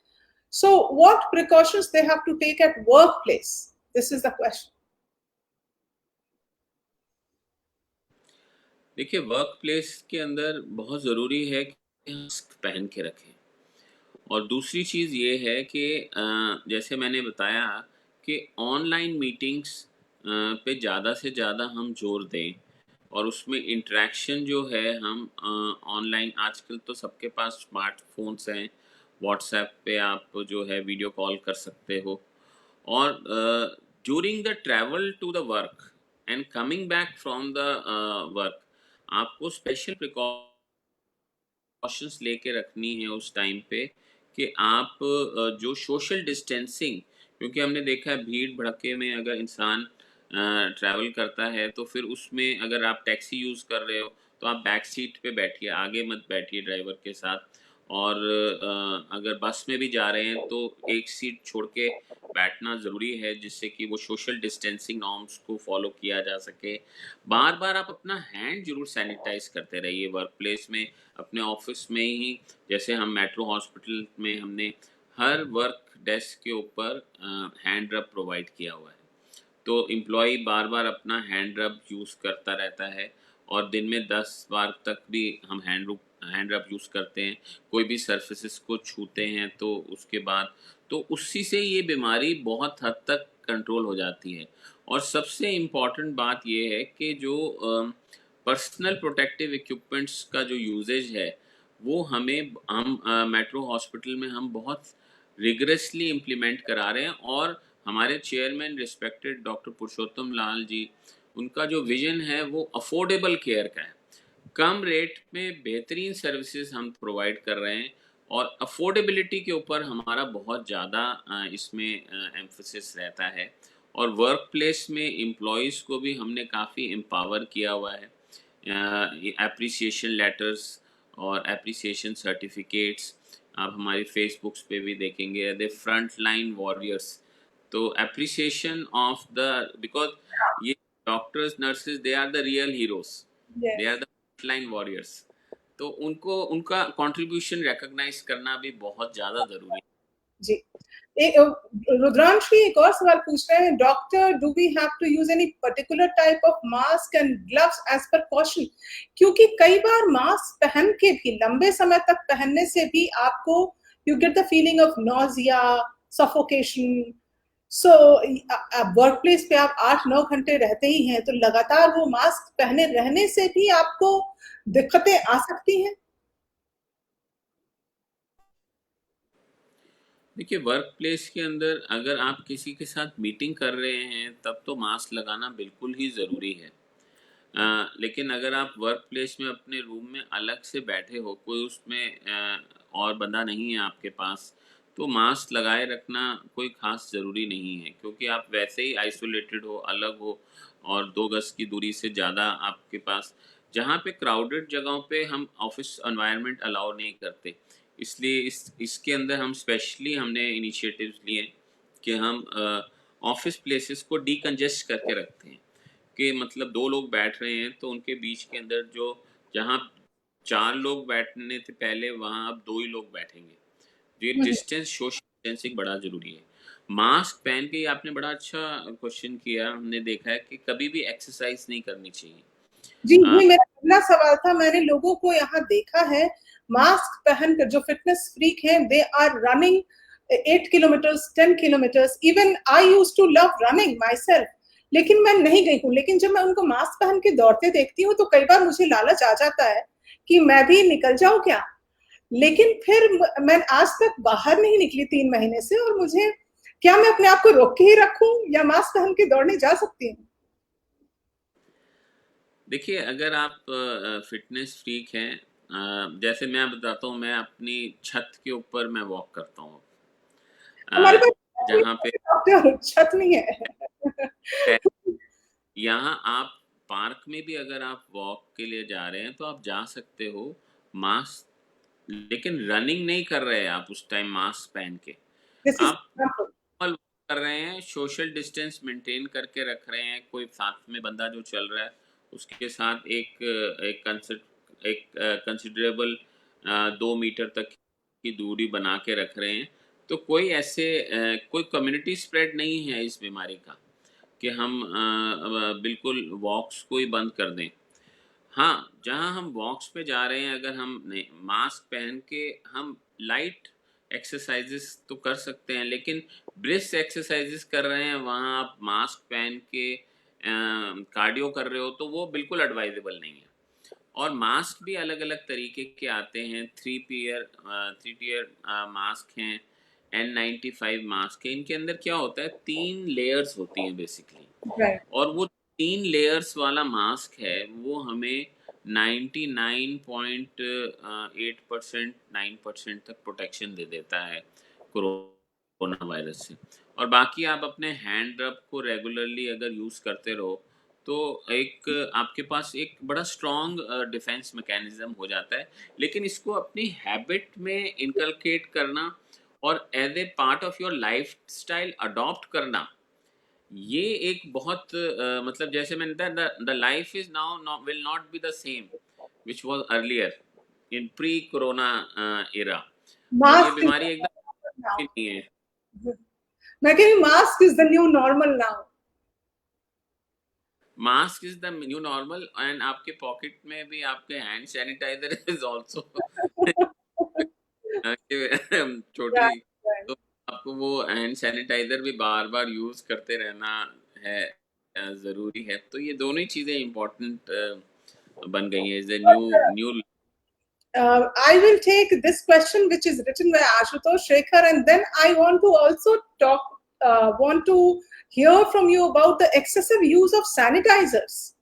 so what precautions they have to take at workplace? This is the question. देखिए, वर्क प्लेस के अंदर बहुत ज़रूरी है कि मास्क पहन के रखें। और दूसरी चीज़ ये है कि जैसे मैंने बताया कि ऑनलाइन मीटिंग्स पे ज़्यादा से ज़्यादा हम जोर दें, और उसमें इंटरेक्शन जो है हम ऑनलाइन, आजकल तो सबके पास स्मार्टफोन्स हैं, व्हाट्सएप पे आप जो है वीडियो कॉल कर सकते हो। और during the travel to the work and coming back from the work, आपको स्पेशल प्रिकॉशंस लेके रखनी है उस टाइम पे, कि आप जो सोशल डिस्टेंसिंग, क्योंकि हमने देखा है भीड़ भड़के में अगर इंसान ट्रैवल करता है तो फिर उसमें अगर आप टैक्सी यूज़ कर रहे हो तो आप बैक सीट पे बैठिए, आगे मत बैठिए ड्राइवर के साथ। और अगर बस में भी जा रहे हैं तो एक सीट छोड़ के बैठना ज़रूरी है, जिससे कि वो सोशल डिस्टेंसिंग नॉर्म्स को फॉलो किया जा सके। बार बार आप अपना हैंड जरूर सैनिटाइज करते रहिए वर्क प्लेस में, अपने ऑफिस में ही। जैसे हम मेट्रो हॉस्पिटल में हमने हर वर्क डेस्क के ऊपर हैंड रब प्रोवाइड किया हुआ है, तो एम्प्लॉय बार बार अपना हैंड रब यूज़ करता रहता है, और दिन में 10 बार तक भी हम हैंड रब यूज़ करते हैं। कोई भी सर्फेसिस को छूते हैं तो उसके बाद, तो उसी से ये बीमारी बहुत हद तक कंट्रोल हो जाती है। और सबसे इम्पॉर्टेंट बात ये है कि जो पर्सनल प्रोटेक्टिव इक्विपमेंट्स का जो यूजेज है, वो हम मेट्रो हॉस्पिटल में हम बहुत रिगरसली इम्प्लीमेंट करा रहे हैं। और हमारे चेयरमैन रिस्पेक्टेड डॉक्टर पुरुषोत्तम लाल जी, उनका जो विजन है वो अफोर्डेबल केयर का है। कम रेट में बेहतरीन सर्विसेज हम प्रोवाइड कर रहे हैं, और अफोर्डेबिलिटी के ऊपर हमारा बहुत ज़्यादा इसमें एम्फोसिस रहता है। और वर्क प्लेस में एम्प्लॉयज़ को भी हमने काफ़ी एम्पावर किया हुआ है। एप्रिसिएशन लेटर्स और एप्रिसिएशन सर्टिफिकेट्स आप हमारी फेसबुक्स पे भी देखेंगे, द फ्रंट लाइन वॉरियर्स। तो एप्रिसिएशन ऑफ द, बिकॉज ये doctors nurses, they are the real heroes, they are Yes. The front line warriors. तो उनको उनका कंट्रीब्यूशन रिकॉग्नाइज करना भी बहुत ज़्यादा ज़रूरी है। जी। रुद्रांशी एक और सवाल पूछ रहे हैं, doctor do we have to use any particular type of mask and gloves as per caution? क्योंकि कई बार मास्क पहन के भी लंबे समय तक पहनने से भी आपको you get the feeling of nausea, suffocation. So work place पे आप 8-9 घंटे रहते ही हैं, तो लगातार वो मास्क पहने रहने से भी आपको दिक्कतें आ सकती हैं। देखिए, वर्क प्लेस के अंदर अगर आप किसी के साथ मीटिंग कर रहे हैं तब तो मास्क लगाना बिल्कुल ही ज़रूरी है। लेकिन अगर आप वर्क प्लेस में अपने रूम में अलग से बैठे हो, कोई उसमें और बंदा नहीं है आपके पास, तो मास्क लगाए रखना कोई ख़ास ज़रूरी नहीं है, क्योंकि आप वैसे ही आइसोलेटेड हो, अलग हो और 2 गज़ की दूरी से ज़्यादा आपके पास, जहाँ पे क्राउडेड जगहों पे हम ऑफ़िस एनवायरनमेंट अलाउ नहीं करते। इसलिए इसके अंदर हम स्पेशली हमने इनिशिएटिव्स लिए कि हम ऑफ़िस प्लेसेस को डीकंजेस्ट करके रखते हैं। कि मतलब 2 लोग बैठ रहे हैं तो उनके बीच के अंदर जो जहाँ 4 लोग बैठने थे पहले, वहाँ अब 2 ही लोग बैठेंगे। ये डिस्टेंस, सोशल डिस्टेंसिंग बड़ा ज़रूरी है। मास्क पहन के ही आपने बड़ा अच्छा क्वेश्चन किया, हमने देखा है कि कभी भी एक्सरसाइज नहीं करनी चाहिए। जी, अ, ये मेरा अगला सवाल था। मैंने लोगों को यहाँ देखा है, मास्क पहनकर जो फिटनेस फ्रीक हैं, they are running 8 kilometres, 10 kilometres. Even I used to love running myself, लेकिन मैं नहीं गई हूँ। लेकिन जब मैं उनको मास्क पहन के दौड़ते देखती हूँ, तो कई बार मुझे लालच आ जाता है कि मैं भी निकल जाऊँ क्या? लेकिन फिर मैं आज तक बाहर नहीं निकली 3 महीने से, और मुझे क्या मैं अपने आप को रोक के ही रखूँ या मास्क पहन के दौड़ने जा सकती हूँ? देखिए, अगर आप फिटनेस फ्रीक हैं, जैसे मैं बताता हूँ, मैं अपनी छत के ऊपर मैं वॉक करता हूँ। हमारे अ, पास जहाँ पे डॉक्टर छत नहीं है। है, यहाँ आप पार्क में भी अगर आप वॉक के लिए जा रहे हैं तो आप जा सकते हो मास्क, लेकिन रनिंग नहीं कर रहे हैं आप उस टाइम मास्क पहन के। दिस इज आप नॉर्मल कर रहे हैं, सोशल डिस्टेंस मेंटेन करके रख रहे हैं, कोई साथ में बंदा जो चल रहा है उसके साथ एक कंसिडरेबल 2 मीटर तक की दूरी बना के रख रहे हैं। तो कोई ऐसे कोई कम्युनिटी स्प्रेड नहीं है इस बीमारी का कि हम बिल्कुल वॉक्स को ही बंद कर दें। हाँ, जहाँ हम वॉक्स पे जा रहे हैं, अगर हम नहीं मास्क पहन के हम लाइट एक्सरसाइजेस तो कर सकते हैं, लेकिन ब्रिस्क एक्सरसाइजेस कर रहे हैं, वहाँ आप मास्क पहन के कार्डियो कर रहे हो, तो वो बिल्कुल एडवाइजेबल नहीं है। और मास्क भी अलग अलग तरीके के आते हैं, 3 टियर मास्क हैं, N95 मास्क है। इनके अंदर क्या होता है, 3 लेयर्स होती हैं बेसिकली, राइट। और वो 3 लेयर्स वाला मास्क है, वो हमें 99.8% 9% तक प्रोटेक्शन दे देता है कोरोना वायरस से। और बाकी आप अपने हैंड रब को रेगुलरली अगर यूज़ करते रहो, तो एक आपके पास एक बड़ा स्ट्रॉन्ग डिफेंस मैकेनिज्म हो जाता है। लेकिन इसको अपनी हैबिट में इनकलकेट करना और as a part of your lifestyle adopt करना, ये एक बहुत मतलब जैसे मैंने बताया, the life is now will not be the same which was earlier in pre corona era. और ये मास्क इज बीमारी एकदम नाउ। नहीं है। मैं कह रही mask is the new normal now. Mask is the new normal, and आपके पॉकेट में भी आपके हैंड सैनिटाइजर इज ऑल्सो छोटी, राइट, राइट। तो आपको वो हैंड सैनिटाइजर भी बार बार यूज करते रहना है, ज़रूरी है। तो ये दोनों ही चीज़ें इम्पोर्टेंट बन गई हैं, is the new new I will take this question, which is written by Ashutosh Shekhar, and then I want to also want to hear from you about the excessive use of sanitizers.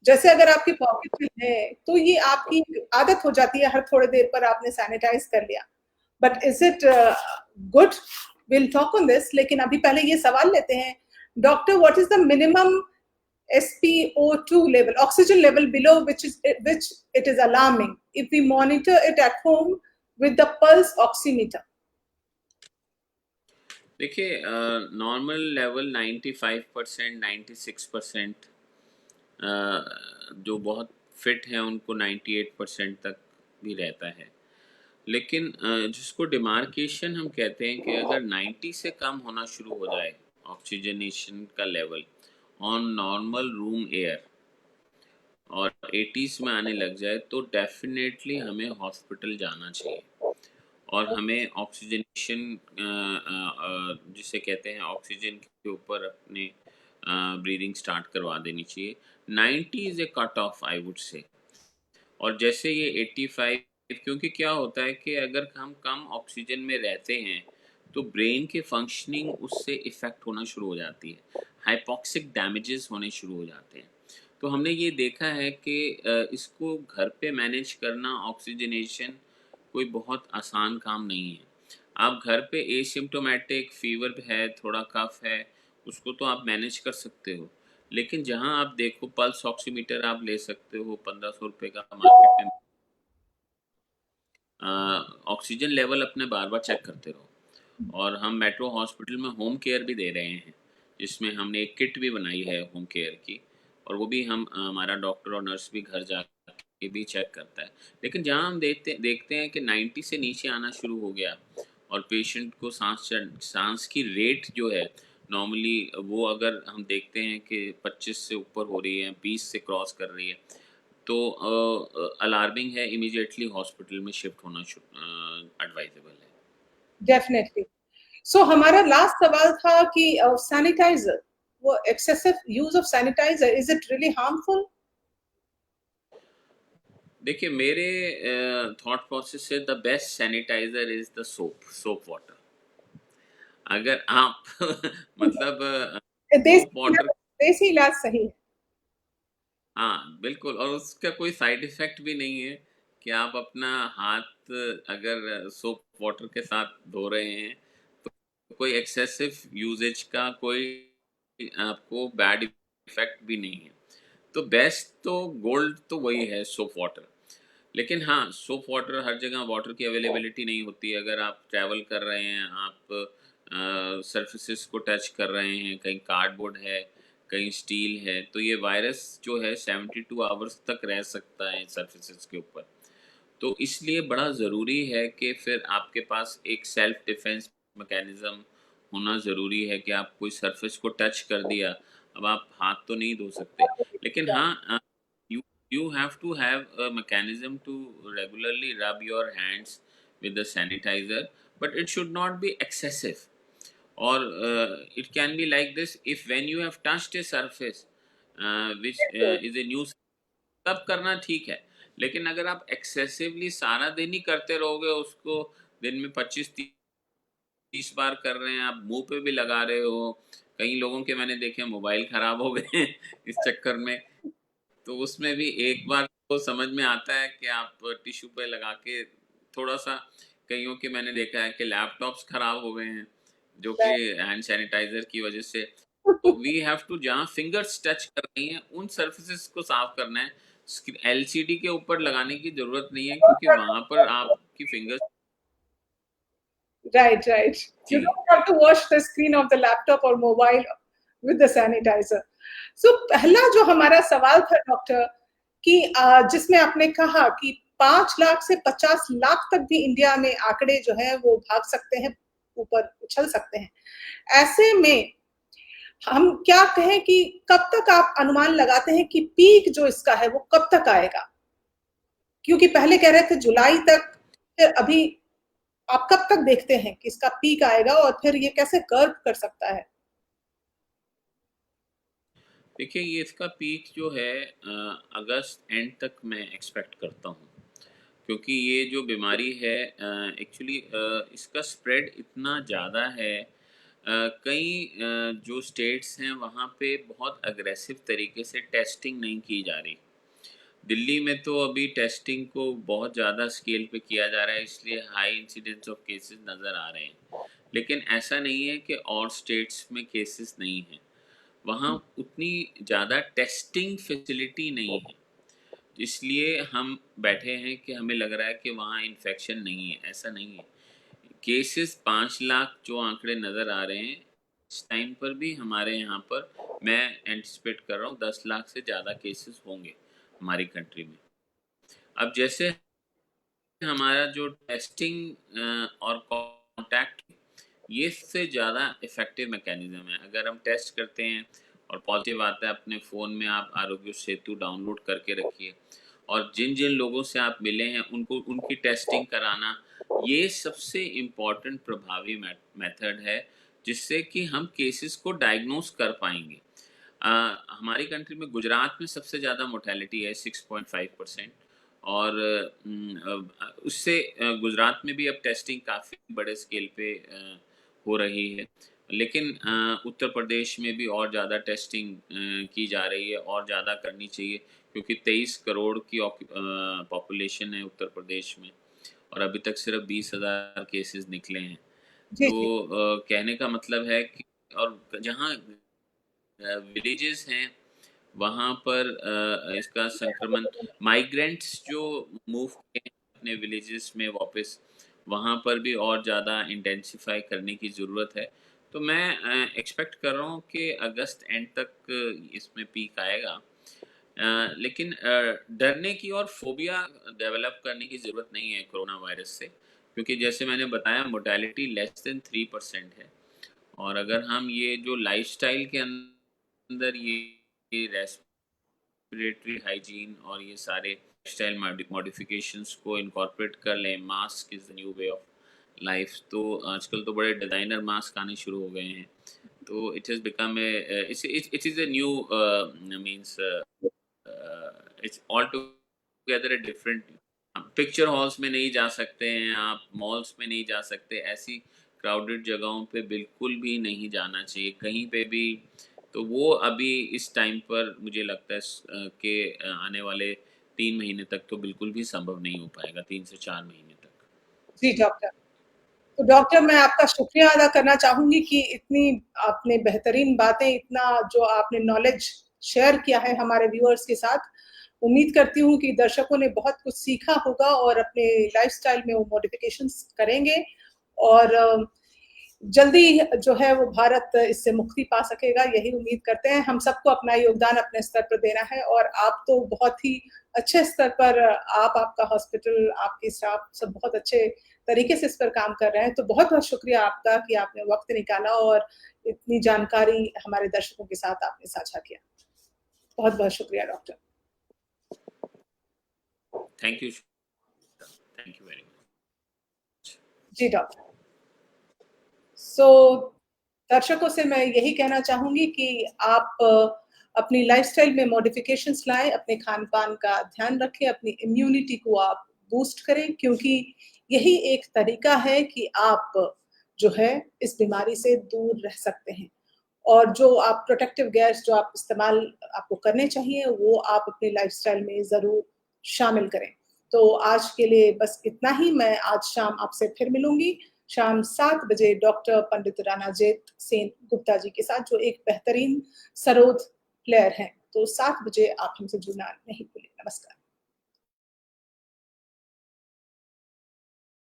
जैसे अगर आपकी pocket में है, तो ये आपकी आदत हो जाती है, हर थोड़े देर पर आपने सैनिटाइज कर लिया। But is it good? Will talk on this, लेकिन अभी पहले ये सवाल लेते हैं। Doctor, what is the minimum SpO2 level, oxygen level below which it is alarming if we monitor it at home with the pulse oximeter? देखिए, normal level 95% 96% जो बहुत फिट हैं उनको 98% तक भी रहता है। लेकिन जिसको डिमार्केशन हम कहते हैं कि अगर 90 से कम होना शुरू हो जाए ऑक्सीजनेशन का level on normal room air और 80s में आने लग जाए तो डेफिनेटली हमें हॉस्पिटल जाना चाहिए और हमें ऑक्सीजनेशन जिसे कहते हैं ऑक्सीजन के ऊपर अपने ब्रीदिंग स्टार्ट करवा देनी चाहिए। 90 is a cut off I would say. और जैसे ये 85, क्योंकि क्या होता है कि अगर हम कम ऑक्सीजन में रहते हैं तो ब्रेन के फंक्शनिंग उससे इफ़ेक्ट होना शुरू हो जाती है, हाइपॉक्सिक डैमेजेस होने शुरू हो जाते हैं। तो हमने ये देखा है कि इसको घर पे मैनेज करना ऑक्सीजनेशन कोई बहुत आसान काम नहीं है। आप घर पे एसिम्प्टोमेटिक फीवर है, थोड़ा कफ है, उसको तो आप मैनेज कर सकते हो। लेकिन जहाँ आप देखो पल्स ऑक्सीमीटर आप ले सकते हो, 1500 रुपये का मार्केट में। ऑक्सीजन लेवल अपने बार बार चेक करते रहो। और हम मेट्रो हॉस्पिटल में होम केयर भी दे रहे हैं, जिसमें हमने एक किट भी बनाई है होम केयर की, और वो भी हम हमारा डॉक्टर और नर्स भी घर जा के भी चेक करता है। लेकिन जहाँ हम देखते देखते हैं कि 90 से नीचे आना शुरू हो गया और पेशेंट को सांस की रेट जो है नॉर्मली वो अगर हम देखते हैं कि 25 से ऊपर हो रही है, 20 से क्रॉस कर रही है, तो अलार्मिंग है, इमीडिएटली हॉस्पिटल में शिफ्ट होना एडवाइजेबल है। डेफिनेटली। सो हमारा लास्ट सवाल था कि सैनिटाइजर, वो excessive use of sanitiser, is it really harmful? देखिए मेरे थॉट प्रोसेस से the best sanitiser is the soap water. अगर आप मतलब सोप वाटर, देसी इलाज सही है। हाँ बिल्कुल, और उसका कोई साइड इफेक्ट भी नहीं है कि आप अपना हाथ अगर सोप वाटर के साथ धो रहे हैं तो कोई एक्सेसिव यूजेज का कोई आपको बैड इफेक्ट भी नहीं है। तो बेस्ट तो गोल्ड तो वही है सोप वाटर। लेकिन हाँ, सोप वाटर हर जगह वाटर की अवेलेबिलिटी नहीं होती। अगर आप ट्रैवल कर रहे हैं, आप सरफेसेस को टच कर रहे हैं, कहीं कार्डबोर्ड है, कहीं स्टील है, तो ये वायरस जो है 72 आवर्स तक रह सकता है सरफेसेस के ऊपर। तो इसलिए बड़ा ज़रूरी है कि फिर आपके पास एक सेल्फ डिफेंस मैकेनिज़्म होना ज़रूरी है कि आप कोई सरफेस को टच कर दिया, अब आप हाथ तो नहीं धो सकते। लेकिन हाँ, you you have to have a mechanism to regularly rub your hands with the sanitizer, but it should not be excessive. Or it can be like this: if when you have touched a surface which is a new, तब करना ठीक है। लेकिन अगर आप excessively सारा दिन ही करते रहोगे उसको, दिन में 25-30 बार कर रहे हैं, आप मुंह पे भी लगा रहे हो, कई लोगों के मैंने देखे मोबाइल खराब हो गए इस चक्कर में, तो उसमें भी एक बार तो समझ में आता है कि आप टिश्यू पे लगा के थोड़ा सा, कईयों के मैंने देखा है कि लैपटॉप्स खराब हो गए हैं जो कि हैंड सैनिटाइजर की वजह से। तो वी हैव टू, जहाँ फिंगर्स टच कर रही हैं उन सर्फेसिस को साफ करना है। एलसीडी के ऊपर लगाने की जरूरत नहीं है क्योंकि वहां पर आपकी फिंगर्स। Right, right. जी। You don't have to wash the screen of the laptop or mobile with the sanitizer. So पहला जो हमारा सवाल था डॉक्टर, कि जिसमें आपने कहा कि 5 लाख से 50 लाख तक भी इंडिया में आंकड़े जो है वो भाग सकते हैं, ऊपर उछल सकते हैं। ऐसे में हम क्या कहें कि कब तक आप अनुमान लगाते हैं कि पीक जो इसका है वो कब तक आएगा? क्योंकि पहले कह रहे थे जुलाई तक, फिर अभी आप कब तक देखते हैं कि इसका पीक आएगा और फिर ये कैसे कर्व कर सकता है? देखिए ये इसका पीक जो है अगस्त एंड तक मैं एक्सपेक्ट करता हूँ, क्योंकि ये जो बीमारी है एक्चुअली इसका स्प्रेड इतना ज़्यादा है। कई जो स्टेट्स हैं वहाँ पे बहुत अग्रेसिव तरीके से टेस्टिंग नहीं की जा रही। दिल्ली में तो अभी टेस्टिंग को बहुत ज़्यादा स्केल पे किया जा रहा है, इसलिए हाई इंसिडेंस ऑफ केसेस नज़र आ रहे हैं। लेकिन ऐसा नहीं है कि और स्टेट्स में केसेस नहीं हैं, वहाँ उतनी ज़्यादा टेस्टिंग फैसिलिटी नहीं है, इसलिए हम बैठे हैं कि हमें लग रहा है कि वहाँ इन्फेक्शन नहीं है। ऐसा नहीं है। केसेस 5 लाख जो आंकड़े नज़र आ रहे हैं इस टाइम पर भी हमारे यहाँ पर, मैं एंटिसिपेट कर रहा हूँ 10 लाख से ज़्यादा केसेस होंगे। हमारी कंट्री में। अब जैसे हमारा जो टेस्टिंग और कॉन्टैक्ट, ये सबसे ज़्यादा इफ़ेक्टिव मैकेनिज़्म है। अगर हम टेस्ट करते हैं और पॉजिटिव आता है, अपने फ़ोन में आप आरोग्य सेतु डाउनलोड करके रखिए, और जिन जिन लोगों से आप मिले हैं उनको उनकी टेस्टिंग कराना, ये सबसे इम्पॉर्टेंट प्रभावी मेथड है जिससे कि हम केसेस को डायग्नोस कर पाएंगे। हमारी कंट्री में गुजरात में सबसे ज़्यादा मोर्टेलिटी है 6.5%, और उससे गुजरात में भी अब टेस्टिंग काफ़ी बड़े स्केल पे हो रही है, लेकिन उत्तर प्रदेश में भी और ज़्यादा टेस्टिंग की जा रही है, और ज़्यादा करनी चाहिए, क्योंकि 23 करोड़ की पॉपुलेशन है उत्तर प्रदेश में, और अभी तक सिर्फ 20,000 केसेस निकले हैं। जी तो जी कहने का मतलब है कि, और जहाँ विलेजेस हैं वहाँ पर इसका संक्रमण, माइग्रेंट्स जो मूव किए हैं अपने विलेजेस में वापस, वहाँ पर भी और ज़्यादा इंटेंसिफाई करने की ज़रूरत है। तो मैं एक्सपेक्ट कर रहा हूँ कि अगस्त एंड तक इसमें पीक आएगा, लेकिन डरने की और फोबिया डेवलप करने की ज़रूरत नहीं है कोरोना वायरस से, क्योंकि जैसे मैंने बताया मोर्टेलिटी लेस देन 3% है। और अगर हम ये जो लाइफस्टाइल के अंदर ये रेस्पिरेटरी हाइजीन और ये सारे स्टाइल मॉडिफिकेशंस को इनकॉर्पोरेट कर लें, mask is the new way of life, तो आजकल तो बड़े डिज़ाइनर मास्क आने शुरू हो गए हैं, तो it has become it is a new means it's all together a different. Picture halls में नहीं जा सकते हैं आप, मॉल्स में नहीं जा सकते, ऐसी क्राउडेड जगहों पे बिल्कुल भी नहीं जाना चाहिए कहीं पे भी। तो वो अभी इस टाइम पर मुझे लगता है कि आने वाले 3 महीने तक तो बिल्कुल भी संभव नहीं हो पाएगा, 3 से 4 महीने तक। जी डॉक्टर। तो डॉक्टर, मैं आपका शुक्रिया अदा करना चाहूंगी कि इतनी आपने बेहतरीन बातें, इतना जो आपने नॉलेज शेयर किया है हमारे व्यूअर्स के साथ। उम्मीद करती हूँ कि दर्शकों ने बहुत कुछ सीखा होगा और अपने लाइफस्टाइल में वो मॉडिफिकेशंस करेंगे, और जल्दी जो है वो भारत इससे मुक्ति पा सकेगा, यही उम्मीद करते हैं। हम सबको अपना योगदान अपने स्तर पर देना है, और आप तो बहुत ही अच्छे स्तर पर, आपका हॉस्पिटल, आपके स्टाफ सब बहुत अच्छे तरीके से इस पर काम कर रहे हैं। तो बहुत बहुत शुक्रिया आपका कि आपने वक्त निकाला और इतनी जानकारी हमारे दर्शकों के साथ आपने साझा किया। बहुत बहुत शुक्रिया doctor. Thank you, thank you very much. जी डॉक्टर। सो दर्शकों से मैं यही कहना चाहूंगी कि आप अपनी लाइफस्टाइल में मॉडिफिकेशंस लाएं, अपने खान पान का ध्यान रखें, अपनी इम्यूनिटी को आप बूस्ट करें, क्योंकि यही एक तरीका है कि आप जो है इस बीमारी से दूर रह सकते हैं। और जो आप प्रोटेक्टिव गेयर्स जो आप इस्तेमाल आपको करने चाहिए, वो आप अपनी लाइफस्टाइल में ज़रूर शामिल करें। तो आज के लिए बस इतना ही। मैं आज शाम आपसे फिर मिलूंगी, शाम 7 बजे डॉक्टर पंडित रानाजेत सेन गुप्ता जी के साथ, जो एक बेहतरीन सरोद प्लेयर हैं। तो 7 बजे आप हमसे जुड़ना नहीं भूलें। नमस्कार।